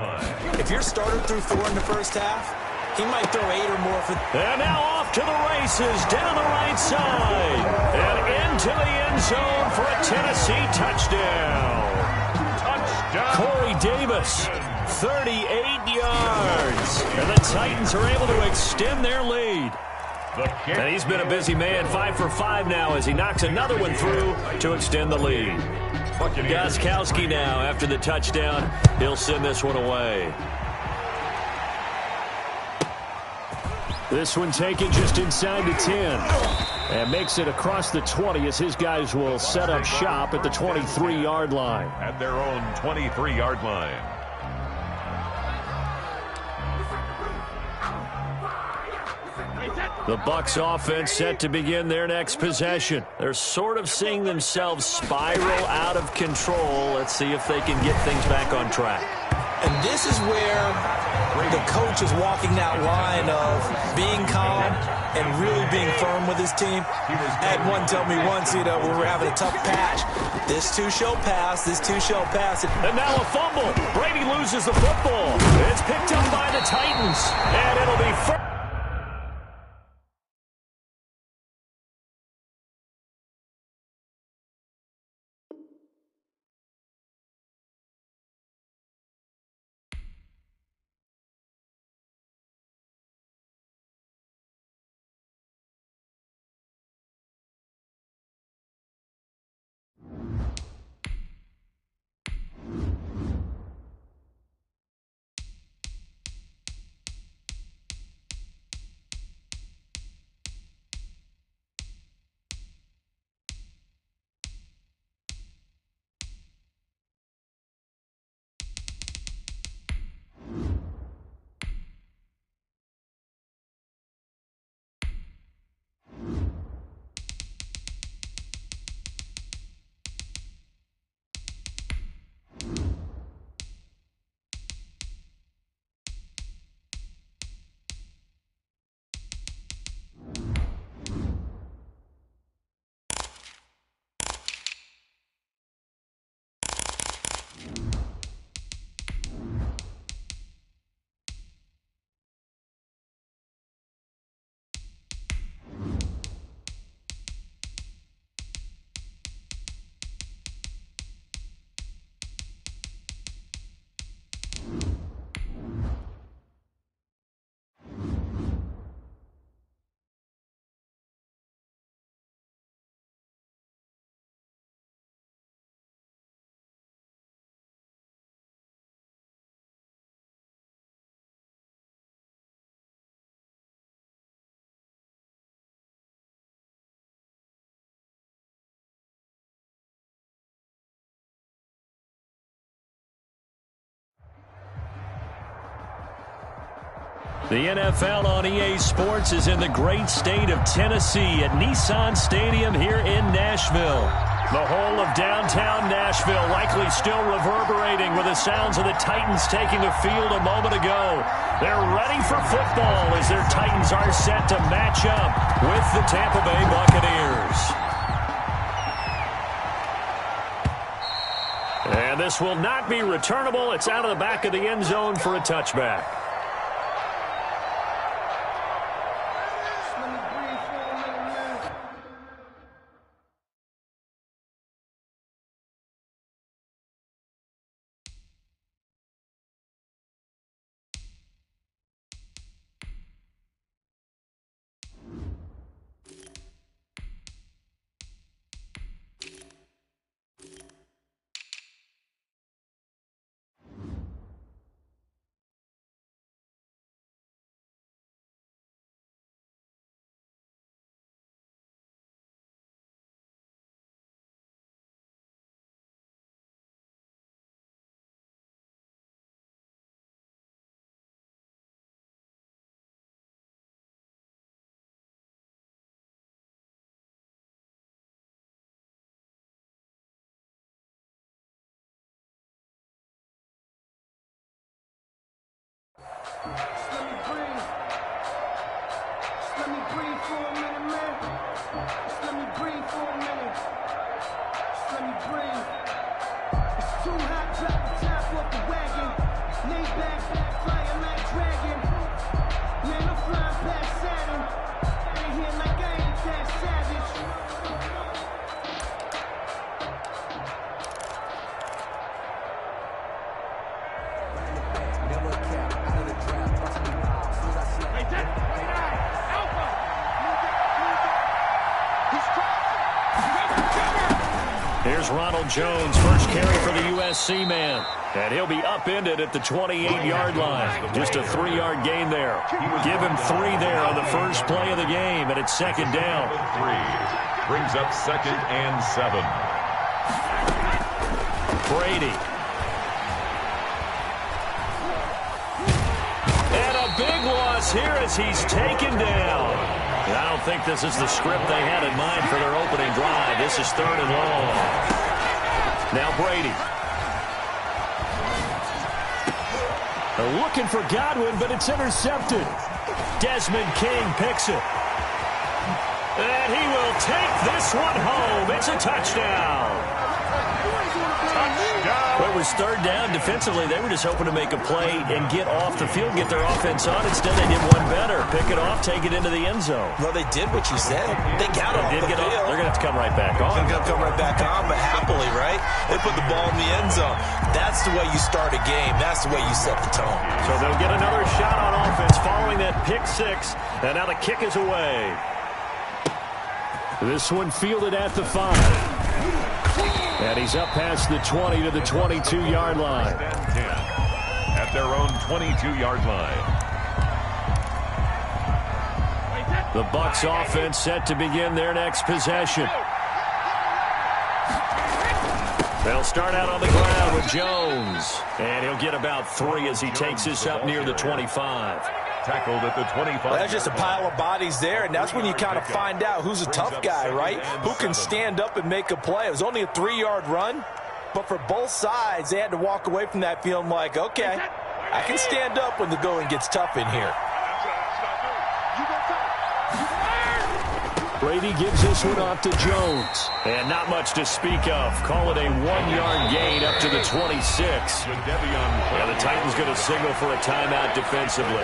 if your starter threw 4 in the first half, he might throw 8 or more for... And now off to the races, down the right side, and into the end zone for a Tennessee touchdown. Corey Davis, 38 yards. And the Titans are able to extend their lead. And he's been a busy man, 5 for 5 now as he knocks another one through to extend the lead. Gostkowski now after the touchdown. He'll send this one away. This one taken just inside the 10. And makes it across the 20 as his guys will set up shop at the 23-yard line. At their own 23-yard line. The Bucs offense set to begin their next possession. They're sort of seeing themselves spiral out of control. Let's see if they can get things back on track. And this is where the coach is walking that line of being calm and really being firm with his team. I had one tell me once, we were having a tough patch. This too shall pass. This too shall pass. And now a fumble. Brady loses loses the football. It's picked up by the Titans, and it'll be first. The NFL on EA Sports is in the great state of Tennessee at Nissan Stadium here in Nashville. The whole of downtown Nashville likely still reverberating with the sounds of the Titans taking the field a moment ago. They're ready for football as their Titans are set to match up with the Tampa Bay Buccaneers. And this will not be returnable. It's out of the back of the end zone for a touchback. Here's Ronald Jones, first carry for the USC man. And he'll be upended at the 28-yard line. Just a 3-yard gain there. Give him 3 there on the first play of the game, and it's second down. 3 brings up 2nd and 7. Brady. And a big loss here as he's taken down. I don't think this is the script they had in mind for their opening drive. This is 3rd and long. Now Brady. They're looking for Godwin, but it's intercepted. Desmond King picks it. And he will take this one home. It's a touchdown. Touchdown. Well, it was third down. Defensively, they were just hoping to make a play and get off the field, get their offense on. Instead, they did one better. Pick it off, take it into the end zone. Well, they did what you said. They got off the field. They're going to have to come right back on. They're going to come right back on, but happily, right? They put the ball in the end zone. That's the way you start a game. That's the way you set the tone. So they'll get another shot on offense following that pick six. And now the kick is away. This one fielded at the 5. And he's up past the 20 to the 22-yard line. At their own 22-yard line. The Bucs offense set to begin their next possession. They'll start out on the ground with Jones. And he'll get about 3 as he takes this up near the 25. Tackled at the 25. Well, that's just a pile of bodies there, and that's when you kind of find out who's a tough guy, right? Who can stand up and make a play. It was only a 3-yard run, but for both sides, they had to walk away from that feeling like, okay, I can stand up when the going gets tough in here. Brady gives this one off to Jones. And not much to speak of. Call it a 1-yard gain up to the 26. Yeah, the Titans going to signal for a timeout defensively.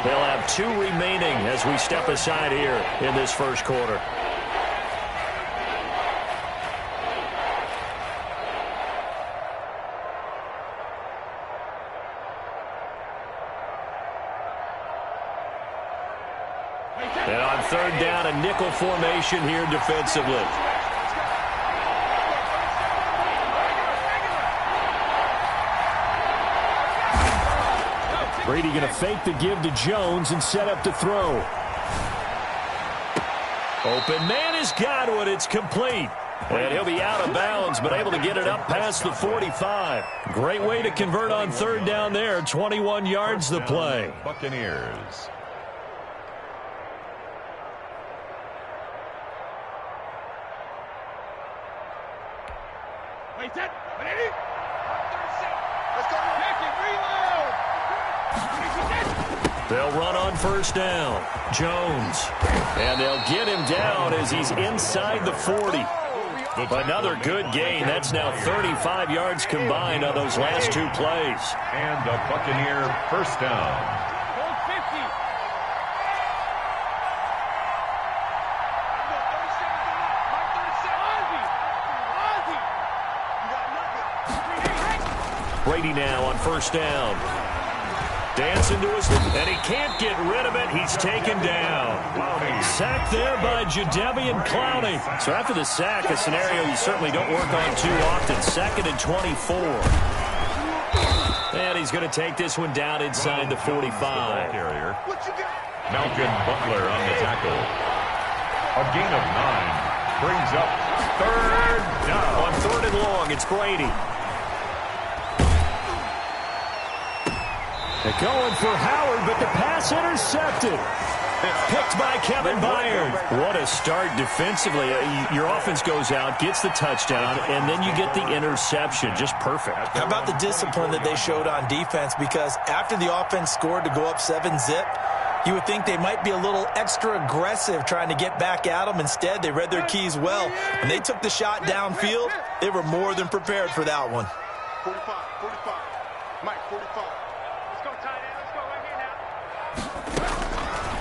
They'll have 2 remaining as we step aside here in this first quarter. And on third down, a nickel formation here defensively. Brady going to fake the give to Jones and set up to throw. Open man has got one. It's complete. And he'll be out of bounds, but able to get it up past the 45. Great way to convert on third down there. 21 yards the play. Buccaneers. Let's go. Reload. They'll run on first down. Jones. And they'll get him down as he's inside the 40. Another good gain. That's now 35 yards combined on those last 2 plays. And a Buccaneer first down. Brady now on first down. Dancing to his left, and he can't get rid of it. He's taken down. Sacked there by Jadeveon Clowney. So after the sack, a scenario you certainly don't work on too often. 2nd and 24. And he's going to take this one down inside the 45. Malcolm Butler on the tackle. A gain of 9. Brings up third down. On 3rd and long, it's Brady. They're going for Howard, but the pass intercepted. Picked by Kevin Byard. What a start defensively. Your offense goes out, gets the touchdown, and then you get the interception. Just perfect. How about the discipline that they showed on defense? Because after the offense scored to go up 7-zip, you would think they might be a little extra aggressive trying to get back at them. Instead, they read their keys well. When they took the shot downfield, they were more than prepared for that one. 45. Mike, 45.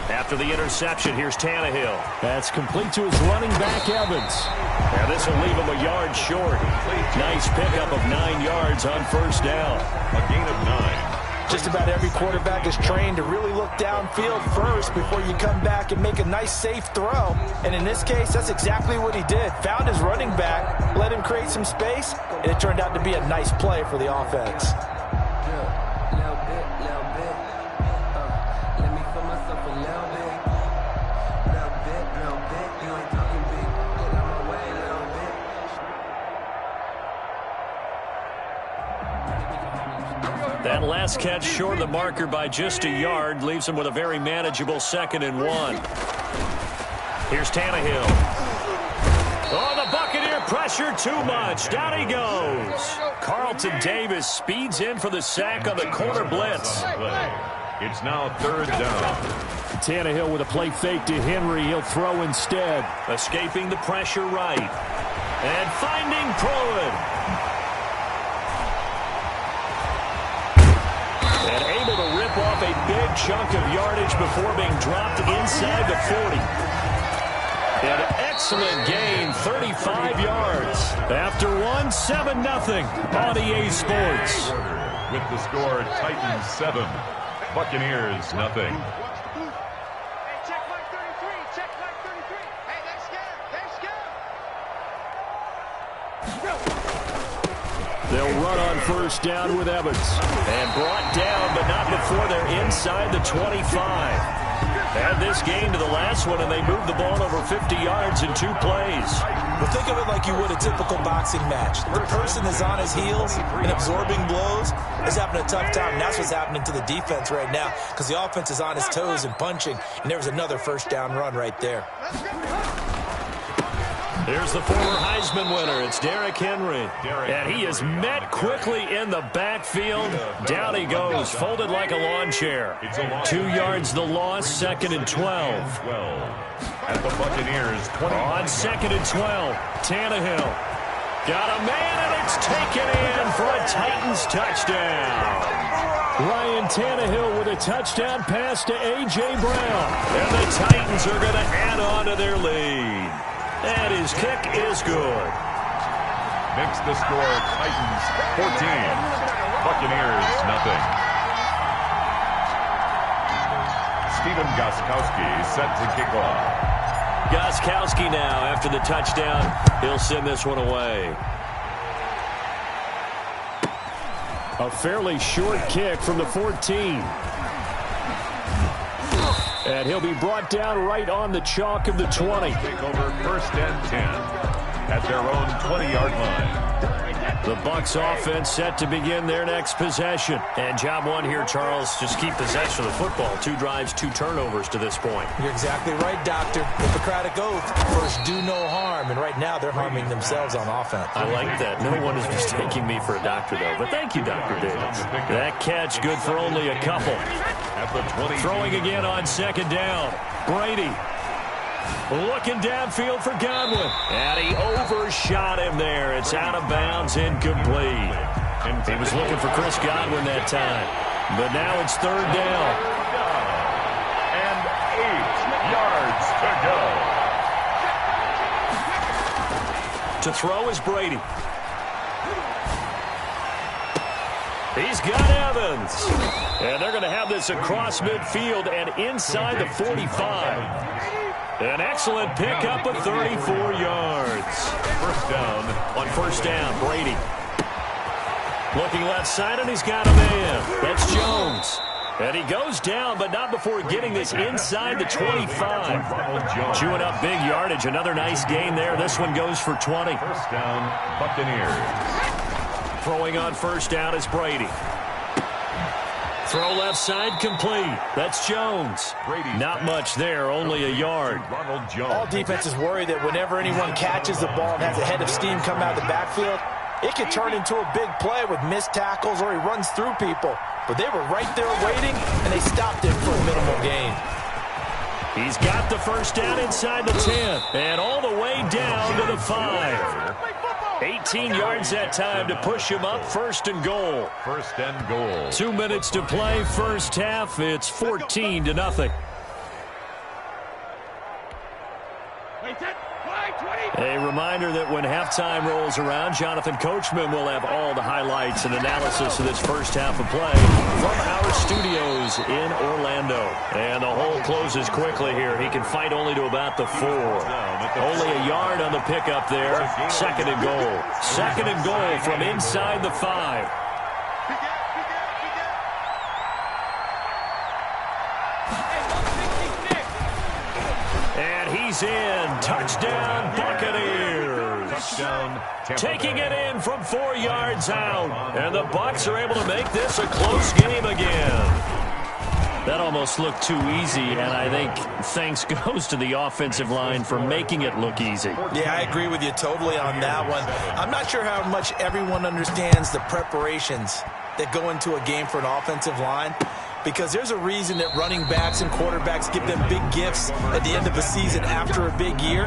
After the interception, here's Tannehill. That's complete to his running back, Evans. Now this will leave him a yard short. Nice pickup of 9 yards on first down. A gain of 9. Just about every quarterback is trained to really look downfield first before you come back and make a nice, safe throw. And in this case, that's exactly what he did. Found his running back, let him create some space, and it turned out to be a nice play for the offense. That last catch short of the marker by just a yard leaves him with a very manageable 2nd and 1. Here's Tannehill. Oh, the Buccaneer pressure too much. Down he goes. Carlton Davis speeds in for the sack on the corner blitz. It's now 3rd down. Tannehill with a play fake to Henry. He'll throw instead. Escaping the pressure right. And finding Pruitt. chunk of yardage before being dropped inside the 40. An excellent gain, 35 yards. After one, 7-0 on EA Sports. With the score, Titans 7, Buccaneers 0. They'll run on first down with Evans. And brought down, but not before they're inside the 25. Add this game to the last one, and they moved the ball over 50 yards in 2 plays. Well, think of it like you would a typical boxing match. The person is on his heels and absorbing blows is having a tough time. And that's what's happening to the defense right now because the offense is on his toes and punching, and there was another first down run right there. Here's the former Heisman winner. It's Derrick Henry. And he is met quickly in the backfield. Down he goes, folded like a lawn chair. 2 yards the loss, 2nd and 12. At the Buccaneers, 20. On 2nd and 12, Tannehill. Got a man, and it's taken in for a Titans touchdown. Ryan Tannehill with a touchdown pass to A.J. Brown. And the Titans are going to add on to their lead. And his kick is good. Makes the score Titans 14, Buccaneers 0. Stephen Gostkowski set to kick off. Gostkowski now after the touchdown. He'll send this one away. A fairly short kick from the 14. And he'll be brought down right on the chalk of the 20. Take over 1st and 10 at their own 20-yard line. The Bucs offense set to begin their next possession. And job one here, Charles, just keep possession of the football. 2 drives, 2 turnovers to this point. You're exactly right, Doctor. Hippocratic oath. First, do no harm. And right now, they're harming themselves on offense. I like that. No one is mistaking me for a doctor, though. But thank you, Dr. Davis. That catch good for only a couple. At the 20. Throwing again on 2nd down. Brady. Looking downfield for Godwin. And he overshot him there. It's out of bounds, incomplete. He was looking for Chris Godwin that time. But now it's 3rd down. And 8 yards to go. To throw is Brady. He's got Evans. And they're going to have this across midfield and inside the 45. An excellent pickup of 34 yards. First down. On first down, Brady. Looking left side, and he's got a man. That's Jones. And he goes down, but not before getting this inside the 25. Chewing up big yardage. Another nice gain there. This one goes for 20. First down, Buccaneers. Throwing on first down is Brady. Throw left side complete. That's Jones. Not much there, only a yard. All defenses worry that whenever anyone catches the ball and has a head of steam come out of the backfield, it can turn into a big play with missed tackles or he runs through people. But they were right there waiting, and they stopped him for a minimal gain. He's got the first down inside the 10, and all the way down to the 5. 18 yards that time to push him up, 1st and goal. 1st and goal. 2 minutes to play, first half. It's 14-0. A reminder that when halftime rolls around, Jonathan Coachman will have all the highlights and analysis of this first half of play from our studios in Orlando. And the hole closes quickly here. He can fight only to about the 4. Only a yard on the pickup there. 2nd and goal. 2nd and goal from inside the 5. He's in. Touchdown, Buccaneers. Touchdown, taking it in from 4 yards out. And the Bucs are able to make this a close game again. That almost looked too easy, and I think thanks goes to the offensive line for making it look easy. Yeah, I agree with you totally on that one. I'm not sure how much everyone understands the preparations that go into a game for an offensive line, because there's a reason that running backs and quarterbacks give them big gifts at the end of a season after a big year.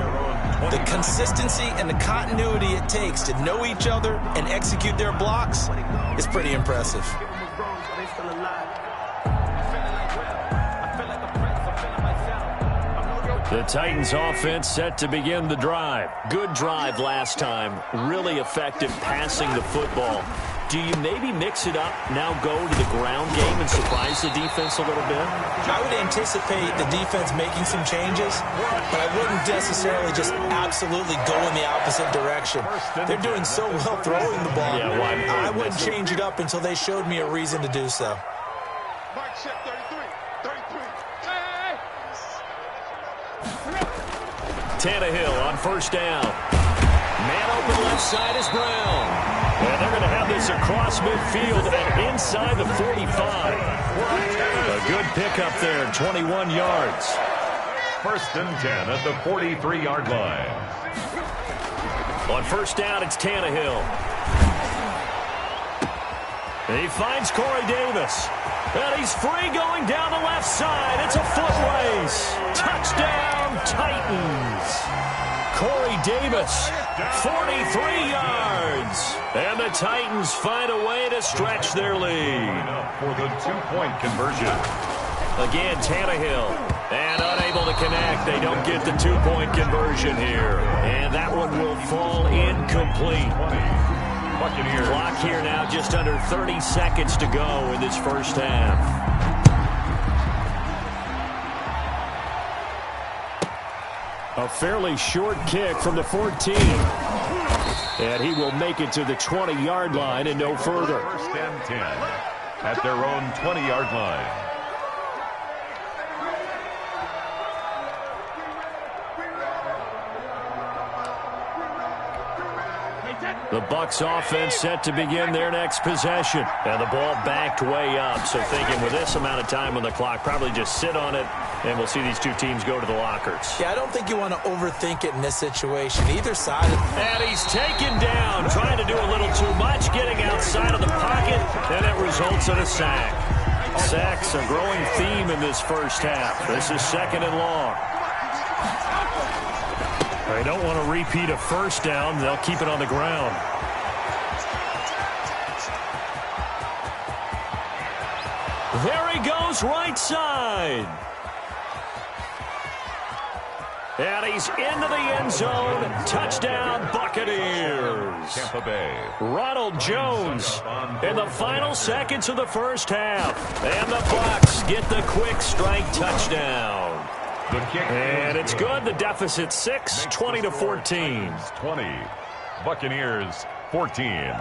The consistency and the continuity it takes to know each other and execute their blocks is pretty impressive. The Titans offense set to begin the drive. Good drive last time. Really effective passing the football. Do you maybe mix it up, now go to the ground game and surprise the defense a little bit? I would anticipate the defense making some changes, but I wouldn't necessarily just absolutely go in the opposite direction. They're doing so well throwing the ball. Yeah, I wouldn't change it up until they showed me a reason to do so. Mike check 33. 33. Tannehill on first down. Man open left side is Brown. And they're going to have this across midfield and inside the 45. A good pickup there, 21 yards. 1st and 10 at the 43-yard line. On first down, it's Tannehill. He finds Corey Davis. And he's free going down the left side. It's a foot race. Touchdown, Titans. Corey Davis, 43 yards. And the Titans find a way to stretch their lead. For the 2-point conversion. Again, Tannehill. And unable to connect. They don't get the 2-point conversion here. And that one will fall incomplete. Buccaneers. Clock here now just under 30 seconds to go in this first half. A fairly short kick from the 14. And he will make it to the 20-yard line and no further. 1st and 10 at their own 20-yard line. The Bucs offense set to begin their next possession. And the ball backed way up. So thinking with this amount of time on the clock, probably just sit on it, and we'll see these two teams go to the lockers. Yeah, I don't think you want to overthink it in this situation. Either side. And he's taken down, trying to do a little too much, getting outside of the pocket, and it results in a sack. Sacks a growing theme in this first half. This is 2nd and long. They don't want to repeat a first down. They'll keep it on the ground. There he goes, right side. And he's into the end zone. Touchdown, Buccaneers. Tampa Bay. Ronald Jones in the final seconds of the first half. And the Bucs get the quick strike touchdown. The kick And it's good. The deficit 6, 20-14. 20. Buccaneers 14.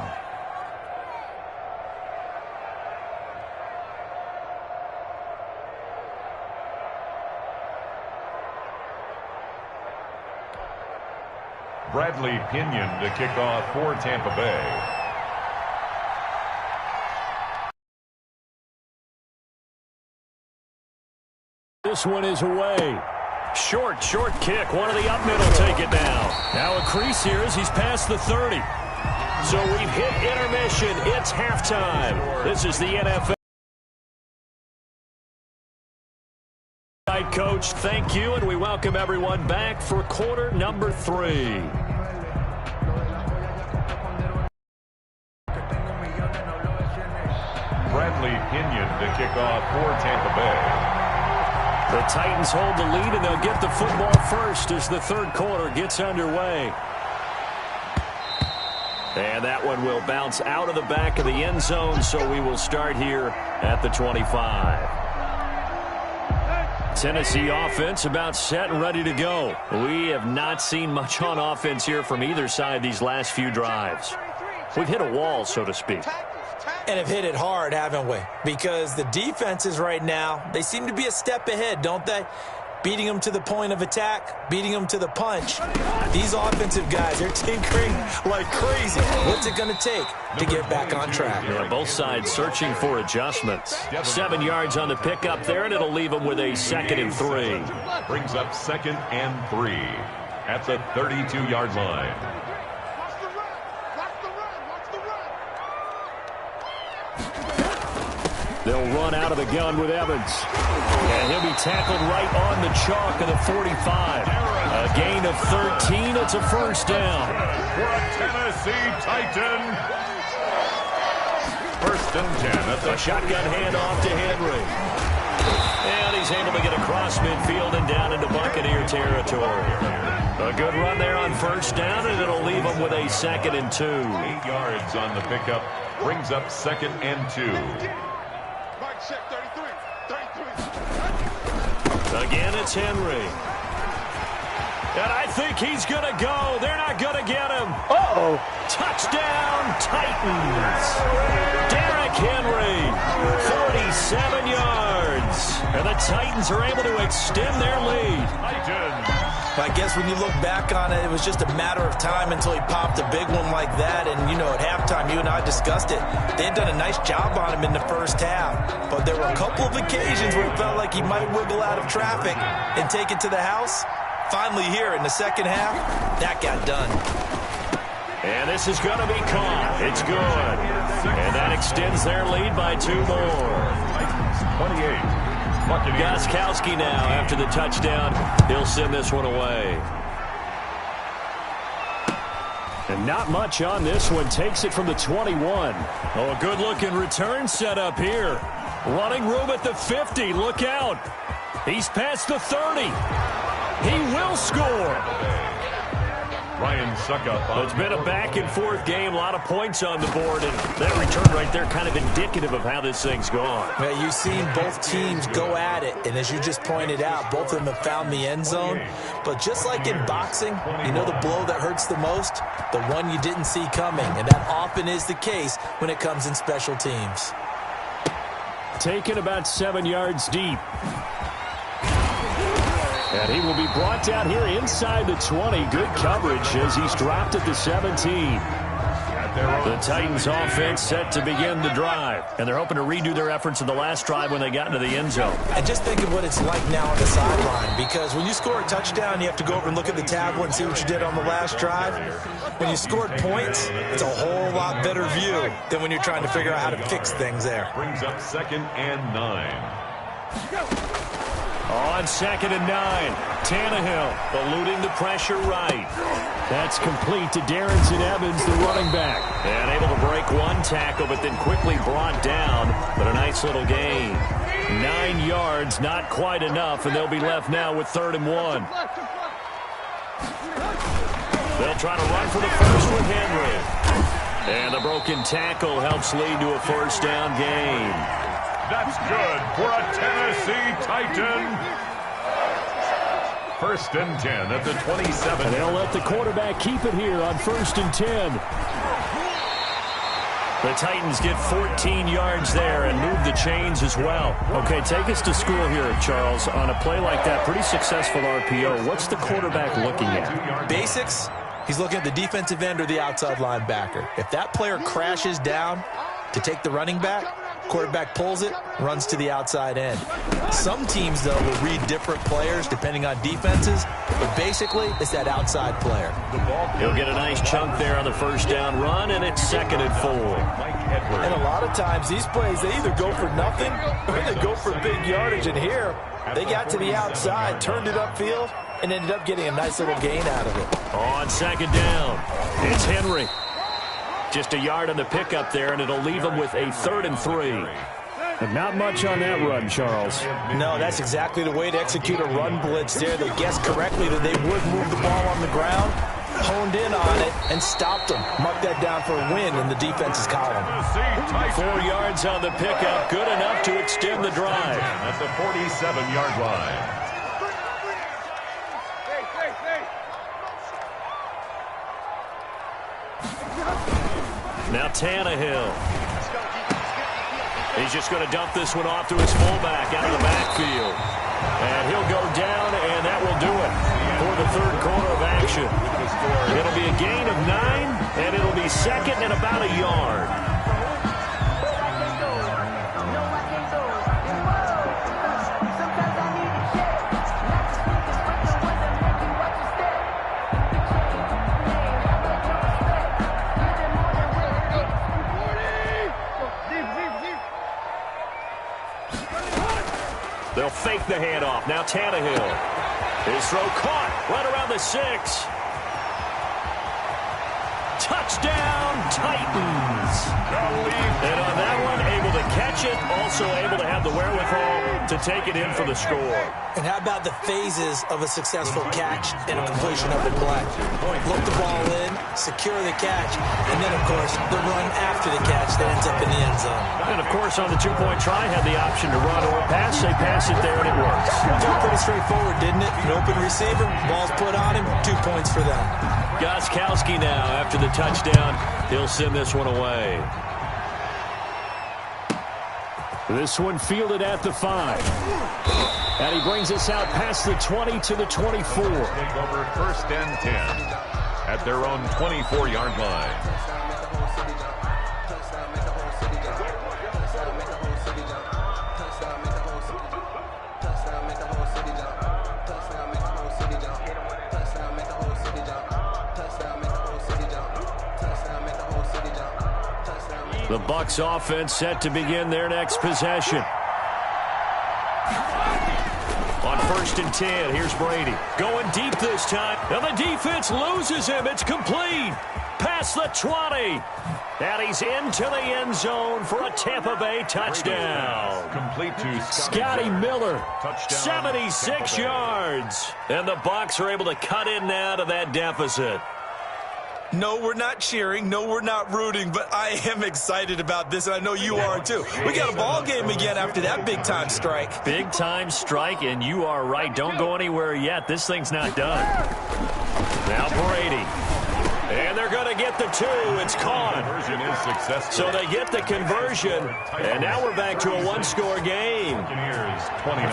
Bradley Pinion to kick off for Tampa Bay. This one is away. Short kick. One of the up middle take it down. Now a crease here as he's past the 30. So we've hit intermission. It's halftime. This is the NFL. Coach, thank you, and we welcome everyone back for quarter number 3. Bradley Pinion to kick off for Tampa Bay. The Titans hold the lead, and they'll get the football first as the third quarter gets underway. And that one will bounce out of the back of the end zone, so we will start here at the 25. Tennessee offense about set and ready to go. We have not seen much on offense here from either side these last few drives. We've hit a wall, so to speak. And have hit it hard, haven't we? Because the defenses right now, they seem to be a step ahead, don't they? Beating them to the point of attack, beating them to the punch. These offensive guys, they're tinkering like crazy. What's it going to take to get back on track? Yeah, both sides searching for adjustments. 7 yards on the pickup there, and it'll leave them with a 2nd and 3. Brings up 2nd and 3 at the 32-yard line. They'll run out of the gun with Evans. And he'll be tackled right on the chalk of the 45. A gain of 13. It's a first down. For a Tennessee Titan. 1st and 10 at the A shotgun handoff to Henry. And he's able to get across midfield and down into Buccaneer territory. A good run there on first down, and it'll leave him with a 2nd and 2. 8 yards on the pickup. Brings up 2nd and 2. Again, it's Henry. And I think he's going to go. They're not going to get him. Uh-oh. Touchdown, Titans. Derrick Henry, 47 yards. And the Titans are able to extend their lead. I guess when you look back on it, it was just a matter of time until he popped a big one like that. And, you know, at halftime, you and I discussed it. They had done a nice job on him in the first half. But there were a couple of occasions where it felt like he might wiggle out of traffic and take it to the house. Finally here in the second half, that got done. And this is going to be caught. It's good. And that extends their lead by 2 more. 28. Gostkowski now after the touchdown. He'll send this one away. And not much on this one. Takes it from the 21. Oh, a good-looking return set up here. Running room at the 50. Look out. He's past the 30. He will score. Ryan Suckup. It's been a back-and-forth game. A lot of points on the board. And that return right there kind of indicative of how this thing's gone. Well, you've seen both teams go at it. And as you just pointed out, both of them have found the end zone. But just like in boxing, you know the blow that hurts the most? The one you didn't see coming. And that often is the case when it comes in special teams. Taken about 7 yards deep. And he will be brought down here inside the 20. Good coverage as he's dropped at the 17. The Titans offense set to begin the drive. And they're hoping to redo their efforts in the last drive when they got into the end zone. And just think of what it's like now on the sideline. Because when you score a touchdown, you have to go over and look at the tablet and see what you did on the last drive. When you scored points, it's a whole lot better view than when you're trying to figure out how to fix things there. Brings up 2nd and 9. On 2nd and 9, Tannehill eluding the pressure right. That's complete to Darrington Evans, the running back. And able to break one tackle, but then quickly brought down. But a nice little gain. 9 yards, not quite enough, and they'll be left now with 3rd and 1. They'll try to run for the first with Henry. And the broken tackle helps lead to a first down gain. That's good for a Tennessee Titan. 1st and 10 at the 27. And they'll let the quarterback keep it here on 1st and 10. The Titans get 14 yards there and move the chains as well. Okay, take us to school here, Charles. On a play like that, pretty successful RPO. What's the quarterback looking at? Basics, he's looking at the defensive end or the outside linebacker. If that player crashes down to take the running back, quarterback pulls it, runs to the outside end. Some teams, though, will read different players depending on defenses, but basically it's that outside player. He'll get a nice chunk there on the first down run, and it's 2nd and 4. And a lot of times these plays, they either go for nothing or they go for big yardage. And here, they got to the outside, turned it upfield, and ended up getting a nice little gain out of it. On 2nd down, it's Henry. Just a yard on the pickup there, and it'll leave them with a 3rd and 3. And not much on that run, Charles. No, that's exactly the way to execute a run blitz there. They guessed correctly that they would move the ball on the ground, honed in on it, and stopped them. Mark that down for a win in the defense's column. 4 yards on the pickup, good enough to extend the drive. At the 47-yard line. Now Tannehill. He's just going to dump this one off to his fullback out of the backfield. And he'll go down, and that will do it for the 3rd quarter of action. It'll be a gain of 9, and it'll be 2nd and about a yard. They'll fake the handoff. Now Tannehill. His throw caught right around the 6. Touchdown, Titans. And on that one, able to catch catch it, also able to have the wherewithal to take it in for the score. And how about the phases of a successful catch and a completion of a play? Look the ball in, secure the catch, and then, of course, the run after the catch that ends up in the end zone. And, of course, on the two-point try, had the option to run or pass. They pass it there, and it works. It was pretty straightforward, didn't it? An open receiver, ball's put on him, 2 points for them. Gostkowski now, after the touchdown, he'll send this one away. This one fielded at the 5. And he brings us out past the 20 to the 24. Take over 1st and 10 at their own 24-yard line. The Bucs offense set to begin their next possession. On 1st and 10, here's Brady. Going deep this time. And the defense loses him. It's complete. Past the 20. And he's into the end zone for a Tampa Bay touchdown. Complete to Scotty Miller. Touchdown, 76 yards. And the Bucs are able to cut in now to that deficit. No, we're not cheering. No, we're not rooting, but I am excited about this, and I know you are too. We got a ball game again after that big-time strike. Big-time strike, and you are right. Don't go anywhere yet. This thing's not done. Now Brady. And they're going to get the 2. It's caught. Conversion is successful. So they get the conversion, and now we're back to a one-score game.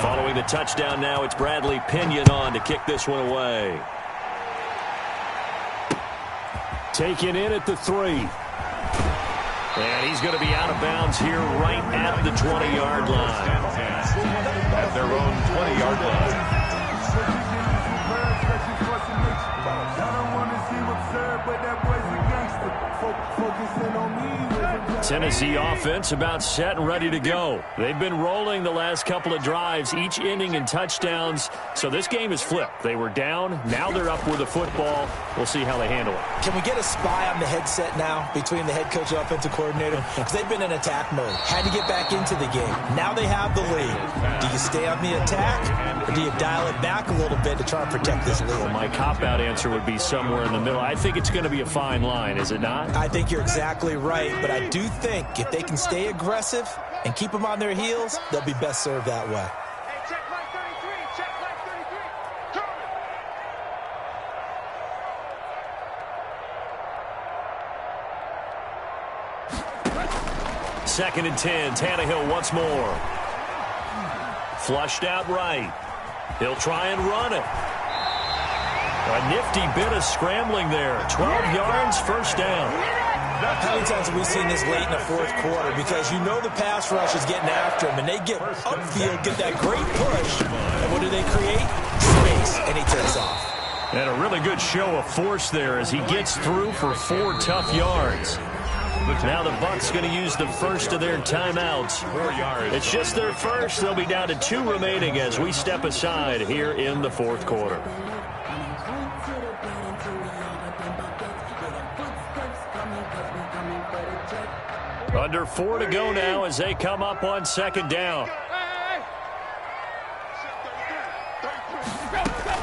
Following the touchdown now, it's Bradley Pinion on to kick this one away. Taken in at the 3. And he's going to be out of bounds here right at the 20-yard line. At their own 20-yard line. Tennessee offense about set and ready to go. They've been rolling the last couple of drives, each ending in touchdowns. So this game is flipped. They were down. Now they're up with the football. We'll see how they handle it. Can we get a spy on the headset now between the head coach and offensive coordinator? Because they've been in attack mode. Had to get back into the game. Now they have the lead. Do you stay on the attack, or do you dial it back a little bit to try and protect this lead? Well, my cop-out answer would be somewhere in the middle. I think it's going to be a fine line, is it not? I think you're exactly right, but I do think if they can stay aggressive and keep them on their heels, they'll be best served that way. Hey, check line 33. Check line 33. 2nd and 10. Tannehill once more. Flushed out right. He'll try and run it. A nifty bit of scrambling there. 12 yards, first down. How many times have we seen this late in the 4th quarter? Because you know the pass rush is getting after him, and they get upfield, get that great push. And what do they create? Space, and he takes off. And a really good show of force there as he gets through for 4 tough yards. Now the Bucs going to use the first of their timeouts. It's just their first. They'll be down to 2 remaining as we step aside here in the 4th quarter. Under 4 to go now as they come up on 2nd down.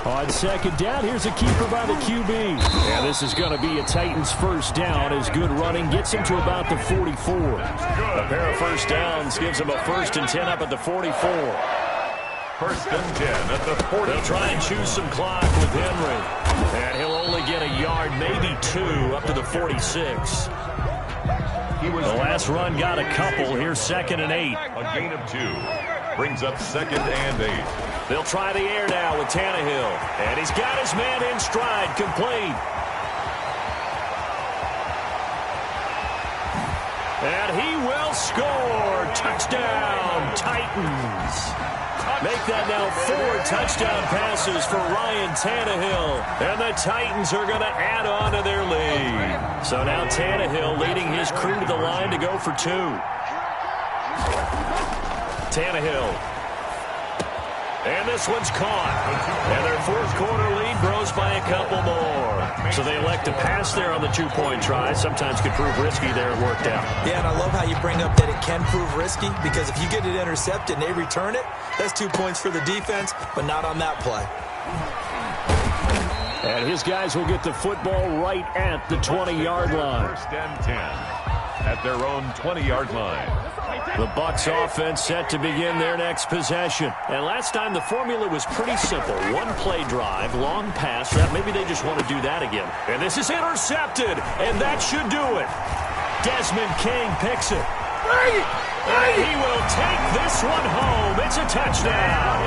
On 2nd down, here's a keeper by the QB. And this is going to be a Titans first down as good running gets him to about the 44. A pair of first downs gives him a 1st and 10 up at the 44. 1st and 10 at the 40. They'll try and choose some clock with Henry. And he'll only get a yard, maybe 2, up to the 46. The last run got a couple. Here's 2nd and 8. A gain of 2. Brings up 2nd and 8. They'll try the air now with Tannehill. And he's got his man in stride, complete. And he will score. Touchdown, Titans. Make that now 4 touchdown passes for Ryan Tannehill. And the Titans are going to add on to their lead. So now Tannehill leading his crew to the line to go for 2. Tannehill. And this one's caught. And their fourth quarter lead grows by a couple more. So they elect to pass there on the two-point try. Sometimes could prove risky there. It worked out. Yeah, and I love how you bring up that it can prove risky, because if you get it intercepted and they return it, that's 2 points for the defense, but not on that play. And his guys will get the football right at the 20-yard line. First and 10 at their own 20-yard line. The Bucs offense set to begin their next possession. And last time the formula was pretty simple. One play drive, long pass. Maybe they just want to do that again. And this is intercepted. And that should do it. Desmond King picks it. And he will take this one home. It's a touchdown.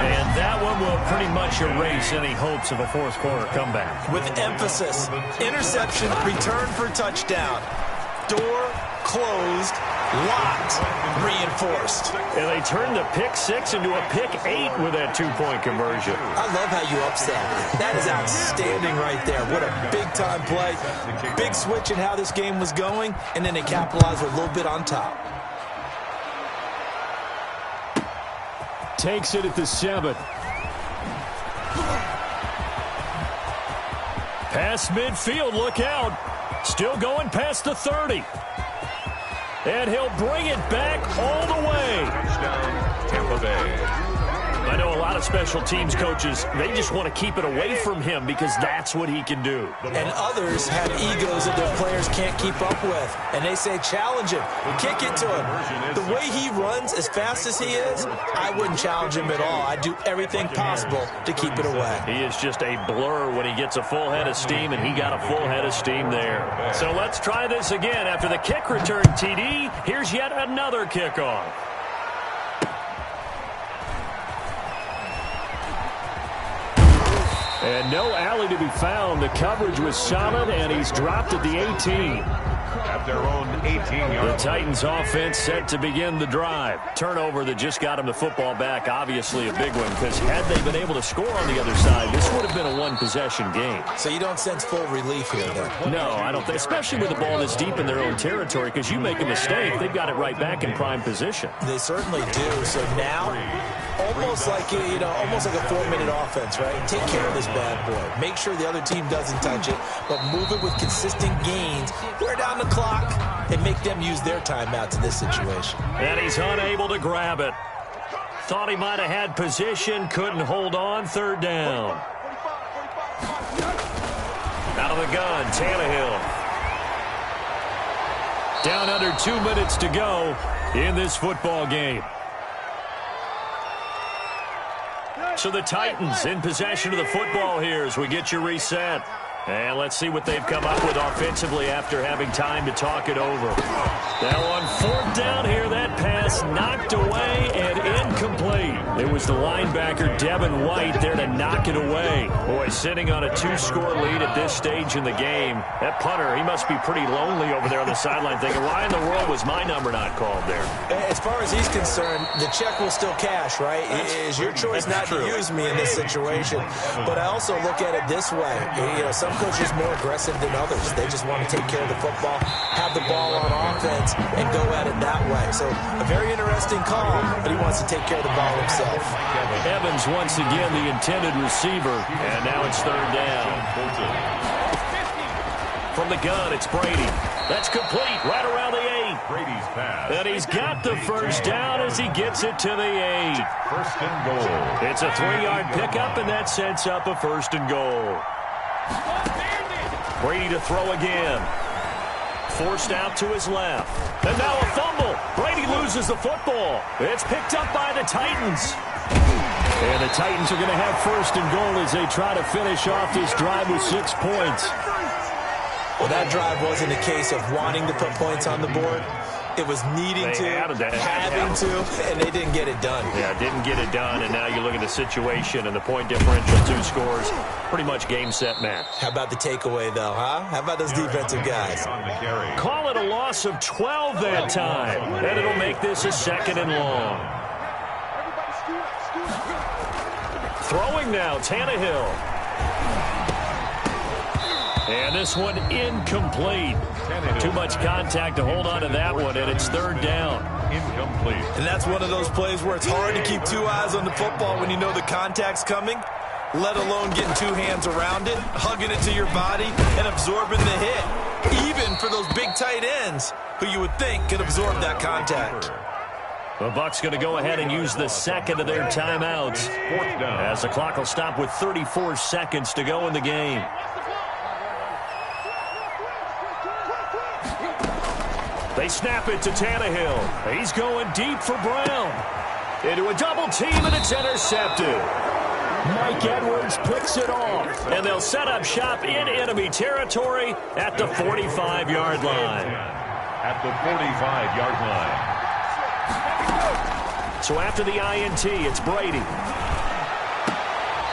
And that one will pretty much erase any hopes of a fourth quarter comeback. With emphasis, interception, return for touchdown. Door closed, locked, reinforced. And they turned the pick six into a pick 8 with that two-point conversion. I love how you upset. That is outstanding right there. What a big-time play. Big switch in how this game was going, and then they capitalized a little bit on top. Takes it at the 7. Past midfield, look out. Still going past the 30. And he'll bring it back all the way. Touchdown, Tampa Bay. I know a lot of special teams coaches, they just want to keep it away from him because that's what he can do. And others have egos that their players can't keep up with. And they say, challenge him, kick it to him. The way he runs as fast as he is, I wouldn't challenge him at all. I'd do everything possible to keep it away. He is just a blur when he gets a full head of steam, and he got a full head of steam there. So let's try this again. After the kick return TD, here's yet another kickoff. And no alley to be found. The coverage was solid, and he's dropped at the 18. At their own 18-yard. The Titans offense set to begin the drive. Turnover that just got him the football back, obviously a big one, because had they been able to score on the other side, this would have been a one-possession game. So you don't sense full relief here, then? No, I don't think, especially with the ball this deep in their own territory, because you make a mistake, they've got it right back in prime position. They certainly do. So now, almost like almost like a 4-minute offense, right? Take care of this bad boy. Make sure the other team doesn't touch it, but move it with consistent gains. Wear down the clock and make them use their timeouts in this situation. And he's unable to grab it. Thought he might have had position, couldn't hold on. Third down. Out of the gun, Tannehill. Down under 2 minutes to go in this football game. So the Titans in possession of the football here as we get you reset. And let's see what they've come up with offensively after having time to talk it over. Now on fourth down here, that pass knocked away and incomplete. It was the linebacker, Devin White, there to knock it away. Boy, sitting on a 2-score lead at this stage in the game. That punter, he must be pretty lonely over there on the sideline thinking, why in the world was my number not called there? As far as he's concerned, the check will still cash, right? It is your choice not to use me in this situation. But I also look at it this way. Some coaches more aggressive than others. They just want to take care of the football, have the ball on offense, and go at it that way. So a very interesting call, but he wants to take care of the ball himself. Evans once again the intended receiver, and now it's third down. From the gun, it's Brady. That's complete right around the 8. Brady's pass. And he's got the first down as he gets it to the 8. First and goal. It's a 3-yard pickup, and that sets up a first and goal. Brady to throw again. Forced out to his left. And now a fumble. Brady loses the football. It's picked up by the Titans. And the Titans are going to have first and goal as they try to finish off this drive with 6 points. Well, that drive wasn't a case of wanting to put points on the board. It was needing to, having to, and they didn't get it done. Yeah, didn't get it done, and now you look at the situation and the point differential, 2 scores, pretty much game, set, match. How about the takeaway, though, huh? How about those defensive guys? Call it a loss of 12 that time, and it'll make this a 2nd and long. Throwing now, Tannehill. And this one incomplete. Too much contact to hold on to that one, and it's third down. Incomplete. incomplete. And that's one of those plays where it's hard to keep two eyes on the football when you know the contact's coming, let alone getting two hands around it, hugging it to your body, and absorbing the hit. Even for those big tight ends who you would think could absorb that contact. The Bucs going to go ahead and use the second of their timeouts as the clock will stop with 34 seconds to go in the game. They snap it to Tannehill. He's going deep for Brown. Into a double team, and it's intercepted. Mike Edwards picks it off, and they'll set up shop in enemy territory at the 45-yard line. At the 45-yard line. So after the INT, it's Brady.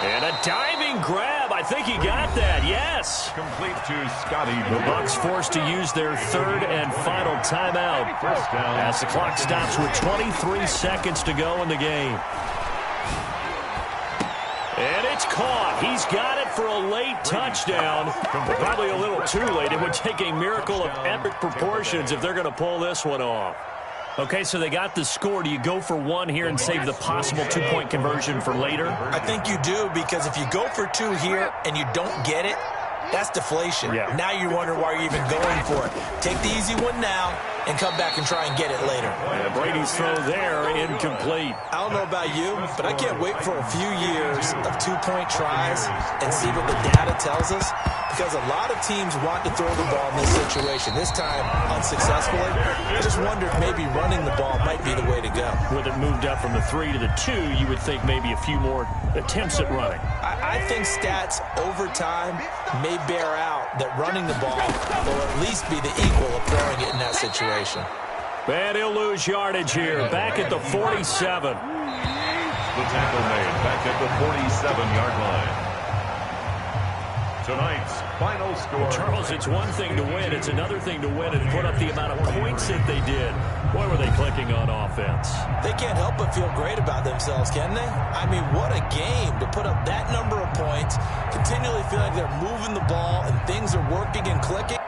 And a diving grab. I think he got that, yes. Complete to Scotty. The Bucs forced to use their third and final timeout as the clock stops with 23 seconds to go in the game. And it's caught. He's got it for a late touchdown. But probably a little too late. It would take a miracle of epic proportions if they're going to pull this one off. Okay, so they got the score. Do you go for one here and save the possible two-point conversion for later? I think you do, because if you go for two here and you don't get it, that's deflation. Yeah. Now you wonder why you're even going for it. Take the easy one now and come back and try and get it later. Yeah, Brady's throw there, incomplete. I don't know about you, but I can't wait for a few years of two-point tries and see what the data tells us, because a lot of teams want to throw the ball in this situation. This time, unsuccessfully. I just wonder if maybe running the ball might be the way to go. With it moved up from the 3 to the 2, you would think maybe a few more attempts at running. I think stats over time may bear out that running the ball will at least be the equal of throwing it in that situation. And he'll lose yardage here, back at the 47. The tackle made back at the 47-yard line. Tonight's final score. Charles, it's one thing to win. It's another thing to win and put up the amount of points that they did. Boy, were they clicking on offense. They can't help but feel great about themselves, can they? I mean, what a game to put up that number of points, continually feel like they're moving the ball and things are working and clicking.